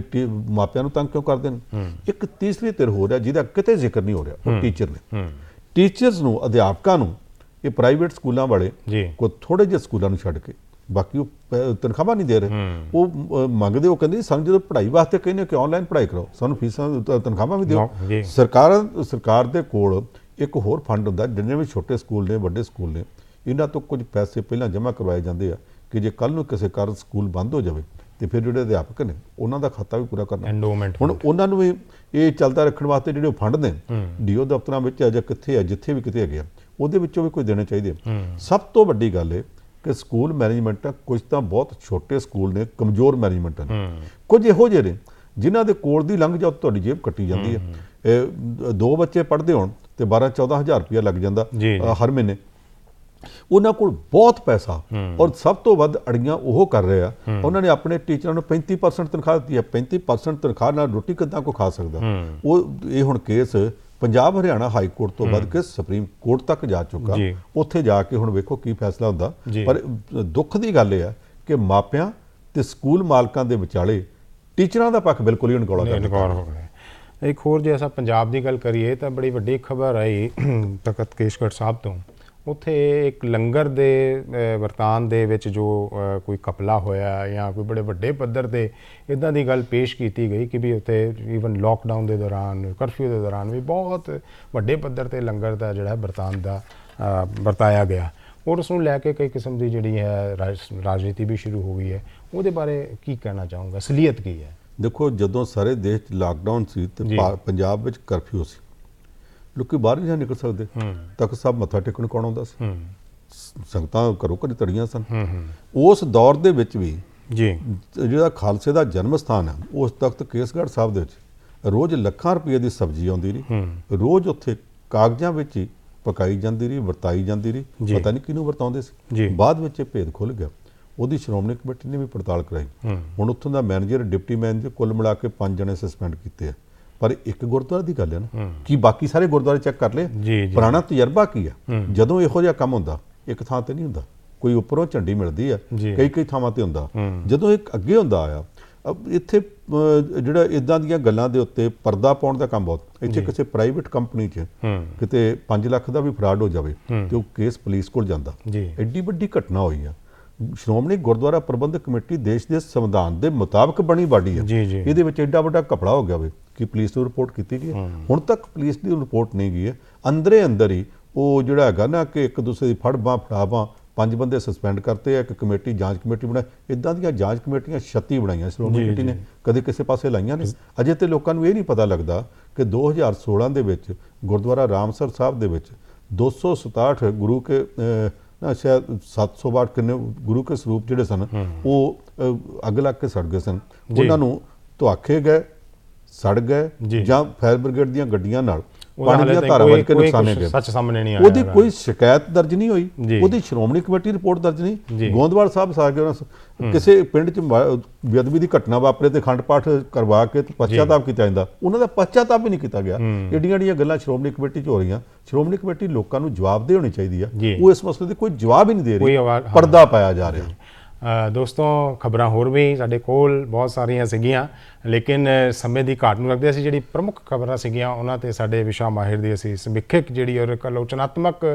ਮਾਪਿਆਂ ਨੂੰ ਤੰਗ ਕਿਉਂ ਕਰਦੇ ਨੇ? ਇੱਕ ਤੀਸਰੀ ਧਿਰ ਹੋ ਰਿਹਾ ਜਿਹਦਾ ਕਿਤੇ ਜ਼ਿਕਰ ਨਹੀਂ ਹੋ ਰਿਹਾ, ਉਹ ਟੀਚਰ ਨੇ। ਟੀਚਰਸ ਨੂੰ, ਅਧਿਆਪਕਾਂ ਨੂੰ ਇਹ ਪ੍ਰਾਈਵੇਟ ਸਕੂਲਾਂ ਵਾਲੇ ਕੋਈ ਥੋੜੇ ਜਿਹੇ ਸਕੂਲਾਂ ਨੂੰ ਛੱਡ ਕੇ ਬਾਕੀ ਉਹ ਤਨਖਾਹਾਂ ਨਹੀਂ ਦੇ ਰਹੇ। ਉਹ ਮੰਗਦੇ, ਉਹ ਕਹਿੰਦੇ ਸਾਨੂੰ ਜਦੋਂ ਪੜ੍ਹਾਈ ਵਾਸਤੇ ਕਹਿੰਦੇ ਕਿ ਆਨਲਾਈਨ ਪੜ੍ਹਾਈ ਕਰੋ, ਸਾਨੂੰ ਫੀਸਾਂ ਤਨਖਾਹਾਂ ਵੀ ਦਿਓ। ਸਰਕਾਰ ਦੇ ਕੋਲ ਇੱਕ ਹੋਰ ਫੰਡ ਹੁੰਦਾ, ਜਿੰਨੇ ਵੀ ਛੋਟੇ ਸਕੂਲ ਨੇ, ਵੱਡੇ ਸਕੂਲ ਨੇ, ਇਹਨਾਂ ਤੋਂ ਕੁਝ ਪੈਸੇ ਪਹਿਲਾਂ ਜਮ੍ਹਾਂ ਕਰਵਾਏ ਜਾਂਦੇ ਆ ਕਿ ਜੇ ਕੱਲ੍ਹ ਨੂੰ ਕਿਸੇ ਕਾਰਨ ਸਕੂਲ ਬੰਦ ਹੋ ਜਾਵੇ ਤੇ ਫਿਰ ਜਿਹੜੇ ਅਧਿਆਪਕ ਨੇ ਉਹਨਾਂ ਦਾ ਖਾਤਾ ਵੀ ਪੂਰਾ ਕਰਨਾ। ਹੁਣ ਉਹਨਾਂ ਨੂੰ ਵੀ ਇਹ ਚੱਲਦਾ ਰੱਖਣ ਵਾਸਤੇ ਜਿਹੜੇ ਫੰਡ ਨੇ ਡੀਓ ਦਫ਼ਤਰਾਂ ਵਿੱਚ ਆ ਜਾਂ ਕਿੱਥੇ ਆ, ਜਿੱਥੇ ਵੀ ਕਿਤੇ ਹੈਗੇ ਆ, ਉਹਦੇ ਵਿੱਚੋਂ ਵੀ ਕੋਈ ਦੇਣੇ ਚਾਹੀਦੇ। ਸਭ ਤੋਂ ਵੱਡੀ ਗੱਲ ਇਹ ਕਿ ਸਕੂਲ ਮੈਨੇਜਮੈਂਟ, ਕੁਝ ਤਾਂ ਬਹੁਤ ਛੋਟੇ ਸਕੂਲ ਨੇ, ਕਮਜ਼ੋਰ ਮੈਨੇਜਮੈਂਟ ਨੇ, ਕੁਝ ਇਹੋ ਜਿਹੇ ਨੇ ਜਿਨ੍ਹਾਂ ਦੇ ਕੋਲ ਦੀ ਲੰਘ ਜਾਓ ਤੁਹਾਡੀ ਜੇਬ ਕੱਟੀ ਜਾਂਦੀ ਹੈ। 2 ਬੱਚੇ ਪੜ੍ਹਦੇ ਹੋਣ ਤੇ 12-14 ਹਜ਼ਾਰ ਰੁਪਇਆ ਲੱਗ ਜਾਂਦਾ ਹਰ ਮਹੀਨੇ। ਉਹਨਾਂ ਕੋਲ ਬਹੁਤ ਪੈਸਾ ਔਰ ਸਭ ਤੋਂ ਵੱਧ ਅੜੀਆਂ ਉਹ ਕਰ ਰਹੇ ਆ। ਉਹਨਾਂ ਨੇ ਆਪਣੇ ਟੀਚਰਾਂ ਨੂੰ 35% ਤਨਖਾਹ ਦਿੱਤੀ ਹੈ। 35% ਤਨਖਾਹ ਨਾਲ ਰੋਟੀ ਕਿੱਦਾਂ ਕੋਈ ਖਾ ਸਕਦਾ? ਇਹ ਹੁਣ case Punjab Haryana high court ਤੋਂ ਵੱਧ ਕੇ ਸੁਪਰੀਮ ਕੋਰਟ ਤੱਕ ਜਾ ਚੁੱਕਾ। ਉੱਥੇ ਜਾ ਕੇ ਹੁਣ ਵੇਖੋ ਕੀ ਫੈਸਲਾ ਹੁੰਦਾ। ਪਰ ਦੁੱਖ ਦੀ ਗੱਲ ਇਹ ਹੈ ਕਿ ਮਾਪਿਆਂ ਤੇ ਸਕੂਲ ਮਾਲਕਾਂ ਦੇ ਵਿਚਾਲੇ ਟੀਚਰਾਂ ਦਾ ਪੱਖ ਬਿਲਕੁਲ ਹੀ ਅਣਗੌਲਾ ਹੋ ਗਿਆ। ਇੱਕ ਹੋਰ ਜੇ ਅਸਾਂ ਪੰਜਾਬ ਦੀ ਗੱਲ ਕਰੀਏ ਤਾਂ ਬੜੀ ਵੱਡੀ ਖਬਰ ਆਈ ਤਖਤ ਕੇਸਗੜ੍ਹ ਸਾਹਿਬ ਤੋਂ। ਉੱਥੇ ਇੱਕ ਲੰਗਰ ਦੇ ਵਰਤਾਨ ਦੇ ਵਿੱਚ ਜੋ ਕੋਈ ਘਪਲਾ ਹੋਇਆ ਜਾਂ ਕੋਈ ਬੜੇ ਵੱਡੇ ਪੱਧਰ 'ਤੇ ਇੱਦਾਂ ਦੀ ਗੱਲ ਪੇਸ਼ ਕੀਤੀ ਗਈ ਕਿ ਵੀ ਉੱਥੇ ਈਵਨ ਲੋਕਡਾਊਨ ਦੇ ਦੌਰਾਨ, ਕਰਫਿਊ ਦੇ ਦੌਰਾਨ ਵੀ ਬਹੁਤ ਵੱਡੇ ਪੱਧਰ 'ਤੇ ਲੰਗਰ ਦਾ ਜਿਹੜਾ ਵਰਤਾਨ ਦਾ ਵਰਤਾਇਆ ਗਿਆ ਔਰ ਉਸ ਨੂੰ ਲੈ ਕੇ ਕਈ ਕਿਸਮ ਦੀ ਜਿਹੜੀ ਹੈ ਰਾਜਨੀਤੀ ਵੀ ਸ਼ੁਰੂ ਹੋ ਗਈ ਹੈ। ਉਹਦੇ ਬਾਰੇ ਕੀ ਕਹਿਣਾ ਚਾਹੂੰਗਾ? ਅਸਲੀਅਤ ਕੀ ਹੈ? ਦੇਖੋ, ਜਦੋਂ ਸਾਰੇ ਦੇਸ਼ 'ਚ ਲਾਕਡਾਊਨ ਸੀ ਤੇ ਪੰਜਾਬ ਵਿੱਚ ਕਰਫਿਊ ਸੀ, ਲੋਕੀ ਬਾਹਰ ਨਹੀਂ ਨਿਕਲ ਸਕਦੇ। ਤਖਤ ਸਾਹਿਬ ਮੱਥਾ ਟੇਕਣ ਕੌਣ ਆਉਂਦਾ ਸੀ? ਸੰਗਤਾਂ ਘਰੋਂ ਘਰੀ ਤੜੀਆਂ ਸਨ। ਉਸ ਦੌਰ ਦੇ ਵਿੱਚ ਵੀ ਜਿਹੜਾ ਖਾਲਸੇ ਦਾ ਜਨਮ ਸਥਾਨ ਹੈ, ਉਸ ਤਖਤ ਕੇਸਗੜ੍ਹ ਸਾਹਿਬ ਦੇ ਵਿੱਚ ਰੋਜ਼ ਲੱਖਾਂ ਰੁਪਏ ਦੀ ਸਬਜ਼ੀ ਆਉਂਦੀ ਰਹੀ। ਰੋਜ਼ ਉੱਥੇ ਕਾਗਜ਼ਾਂ ਵਿੱਚ ਹੀ ਪਕਾਈ ਜਾਂਦੀ ਰਹੀ, ਵਰਤਾਈ ਜਾਂਦੀ ਰਹੀ। ਪਤਾ ਨਹੀਂ ਕਿਹਨੂੰ ਵਰਤਾਉਂਦੇ ਸੀ। ਬਾਅਦ ਵਿੱਚ ਇਹ ਭੇਦ ਖੁੱਲ੍ਹ ਗਿਆ। ਉਹਦੀ ਸ਼੍ਰੋਮਣੀ ਕਮੇਟੀ ਨੇ ਵੀ ਪੜਤਾਲ ਕਰਾਈ। ਹੁਣ ਉੱਥੋਂ ਦਾ ਮੈਨੇਜਰ, ਡਿਪਟੀ ਮੈਨੇਜਰ, ਕੁੱਲ ਮਿਲਾ ਕੇ 5 ਜਣੇ ਸਸਪੈਂਡ ਕੀਤੇ ਆ। ਪਰ ਇੱਕ ਗੁਰਦੁਆਰੇ ਦੀ ਗੱਲ ਹੈ ਨਾ, ਕੀ ਬਾਕੀ ਸਾਰੇ ਗੁਰਦੁਆਰੇ ਚੈੱਕ ਕਰ ਲਏ? ਪੁਰਾਣਾ ਤਜਰਬਾ ਕੀ ਆ? ਜਦੋਂ ਇਹੋ ਜਿਹਾ ਕੰਮ ਹੁੰਦਾ, ਇੱਕ ਥਾਂ ਤੇ ਨਹੀਂ ਹੁੰਦਾ, ਕੋਈ ਉੱਪਰੋਂ ਝੰਡੀ ਮਿਲਦੀ ਆ, ਕਈ ਥਾਵਾਂ ਤੇ ਹੁੰਦਾ। ਜਦੋਂ ਇੱਕ ਅੱਗੇ ਹੁੰਦਾ ਆ, ਇੱਥੇ ਜਿਹੜਾ ਇਦਾਂ ਦੀਆਂ ਗੱਲਾਂ ਦੇ ਉੱਤੇ ਪਰਦਾ ਪਾਉਣ ਦਾ ਕੰਮ ਬਹੁਤ। ਇੱਥੇ ਕਿਸੇ ਪ੍ਰਾਈਵੇਟ ਕੰਪਨੀ 'ਚ ਕਿਤੇ 5 ਲੱਖ ਦਾ ਵੀ ਫਰਾਡ ਹੋ ਜਾਵੇ ਤੇ ਉਹ ਕੇਸ ਪੁਲਿਸ ਕੋਲ ਜਾਂਦਾ। ਐਡੀ ਵੱਡੀ ਘਟਨਾ ਹੋਈ ਆ। ਸ਼੍ਰੋਮਣੀ ਗੁਰਦੁਆਰਾ ਪ੍ਰਬੰਧਕ ਕਮੇਟੀ ਦੇਸ਼ ਦੇ ਸੰਵਿਧਾਨ ਦੇ ਮੁਤਾਬਕ ਬਣੀ ਬਾਡੀ ਹੈ। ਇਹਦੇ ਵਿੱਚ ਐਡਾ ਵੱਡਾ ਘਪਲਾ ਹੋ ਗਿਆ ਵੇ ਕਿ ਪੁਲਿਸ ਨੂੰ ਰਿਪੋਰਟ ਕੀਤੀ ਗਈ ਹੈ। ਹੁਣ ਤੱਕ ਪੁਲਿਸ ਦੀ ਰਿਪੋਰਟ ਨਹੀਂ ਗਈ ਹੈ। ਅੰਦਰੇ ਅੰਦਰ ਹੀ ਉਹ ਜਿਹੜਾ ਹੈਗਾ ਨਾ ਕਿ ਇੱਕ ਦੂਸਰੇ ਦੀ ਫੜ ਬਾਂਹ ਫੜਾ ਬਾਂਹ 5 ਬੰਦੇ ਸਸਪੈਂਡ ਕਰਤੇ ਆ। ਇੱਕ ਕਮੇਟੀ, ਜਾਂਚ ਕਮੇਟੀ ਬਣਾਈ। ਇਦਾਂ ਦੀਆਂ ਜਾਂਚ ਕਮੇਟੀਆਂ 36 ਬਣਾਈਆਂ ਸ਼੍ਰੋਮਣੀ ਕਮੇਟੀ ਨੇ, ਕਦੇ ਕਿਸੇ ਪਾਸੇ ਲਾਈਆਂ ਨੇ। ਅਜੇ ਤੇ ਲੋਕਾਂ ਨੂੰ ਇਹ ਨਹੀਂ ਪਤਾ ਲੱਗਦਾ ਕਿ 2016 ਦੇ ਵਿੱਚ ਗੁਰਦੁਆਰਾ ਰਾਮਸਰ ਸਾਹਿਬ ਦੇ ਵਿੱਚ 267 ਗੁਰੂ ਕੇ ਸ਼ਾਇਦ 762 ਕਿੰਨੇ ਗੁਰੂ ਕੇ ਸਰੂਪ ਜਿਹੜੇ ਸਨ ਉਹ ਅੱਗ ਲੱਗ ਕੇ ਸੜ ਗਏ ਸਨ, ਉਹਨਾਂ ਨੂੰ ਧੁਆਖੇ ਗਏ, ਸੜ ਗਏ ਜਾਂ ਫਾਇਰ ਬ੍ਰਿਗੇਡ ਦੀਆਂ ਗੱਡੀਆਂ ਨਾਲ ਪਾਣੀ ਦੀਆਂ ਧਾਰਾਂ ਵੱਜ ਕੇ ਨੁਕਸਾਨੇ ਗਏ। ਸੱਚ ਸਾਹਮਣੇ ਨਹੀਂ ਆਇਆ, ਉਹਦੀ ਕੋਈ ਸ਼ਿਕਾਇਤ ਦਰਜ ਨਹੀਂ ਹੋਈ, ਉਹਦੀ ਸ਼੍ਰੋਮਣੀ ਕਮੇਟੀ ਰਿਪੋਰਟ ਦਰਜ ਨਹੀਂ। ਗੋਂਦਵਾਲ ਸਾਹਿਬ ਕਿਸੇ ਪਿੰਡ 'ਚ ਬੇਅਦਬੀ ਦੀ ਘਟਨਾ ਵਾਪਰੇ ਤੇ ਅਖੰਡ ਪਾਠ ਕਰਵਾ ਕੇ ਪਛਤਾਤਾਪ ਕੀਤਾ ਜਾਂਦਾ, ਉਹਨਾਂ ਦਾ ਪਛਤਾਤਾਪ ਵੀ ਨਹੀਂ ਕੀਤਾ ਗਿਆ। ਏਡੀਆਂ ਗੱਲਾਂ ਸ਼੍ਰੋਮਣੀ ਕਮੇਟੀ 'ਚ ਹੋ ਰਹੀਆਂ। ਸ਼੍ਰੋਮਣੀ ਕਮੇਟੀ ਲੋਕਾਂ ਨੂੰ ਜਵਾਬਦੇਹ ਹੋਣੀ ਚਾਹੀਦੀ ਆ, ਉਹ ਇਸ ਮਸਲੇ 'ਤੇ ਕੋਈ ਜਵਾਬ ਹੀ ਨਹੀਂ ਦੇ ਰਹੀ, ਪਰਦਾ ਪਾਇਆ ਜਾ ਰਿਹਾ। ਦੋਸਤੋ, ਖਬਰਾਂ ਹੋਰ ਵੀ ਸਾਡੇ ਕੋਲ ਬਹੁਤ ਸਾਰੀਆਂ ਸੀਗੀਆਂ, ਲੇਕਿਨ ਸਮੇਂ ਦੀ ਘਾਟ ਨੂੰ ਲੱਗਦੇ ਅਸੀਂ ਜਿਹੜੀ ਪ੍ਰਮੁੱਖ ਖਬਰਾਂ ਸੀਗੀਆਂ ਉਹਨਾਂ 'ਤੇ ਸਾਡੇ ਵਿਸ਼ਾ ਮਾਹਿਰ ਦੀ ਅਸੀਂ ਸਮੀਖਿਕ ਜਿਹੜੀ ਔਰ ਆਲੋਚਨਾਤਮਕ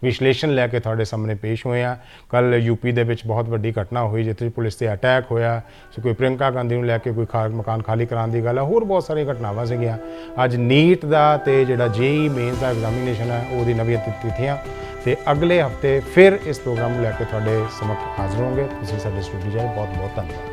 ਵਿਸ਼ਲੇਸ਼ਣ ਲੈ ਕੇ ਤੁਹਾਡੇ ਸਾਹਮਣੇ ਪੇਸ਼ ਹੋਏ ਹਾਂ। ਕੱਲ੍ਹ ਯੂਪੀ ਦੇ ਵਿੱਚ ਬਹੁਤ ਵੱਡੀ ਘਟਨਾ ਹੋਈ ਜਿੱਥੇ ਪੁਲਿਸ 'ਤੇ ਅਟੈਕ ਹੋਇਆ ਸੀ, ਕੋਈ ਪ੍ਰਿਯੰਕਾ ਗਾਂਧੀ ਨੂੰ ਲੈ ਕੇ ਕੋਈ ਮਕਾਨ ਖਾਲੀ ਕਰਾਉਣ ਦੀ ਗੱਲ ਹੈ, ਹੋਰ ਬਹੁਤ ਸਾਰੀਆਂ ਘਟਨਾਵਾਂ ਸੀਗੀਆਂ। ਅੱਜ ਨੀਟ ਦਾ ਤੇ ਜਿਹੜਾ JEE ਮੇਨ ਦਾ ਐਗਜ਼ਾਮੀਨੇਸ਼ਨ ਹੈ ਉਹਦੀ ਨਵੀਆਂ ਤਿਥੀਆਂ, ਤੇ ਅਗਲੇ ਹਫਤੇ ਫਿਰ ਇਸ ਪ੍ਰੋਗਰਾਮ ਨੂੰ ਲੈ ਕੇ ਤੁਹਾਡੇ ਸਮੱਖ ਹਾਜ਼ਰ ਹੋਵਾਂਗੇ। ਤੁਸੀਂ ਸਾਡੇ ਸਟੂਡੀਓ 'ਚ ਬਹੁਤ ਬਹੁਤ ਧੰਨਵਾਦ।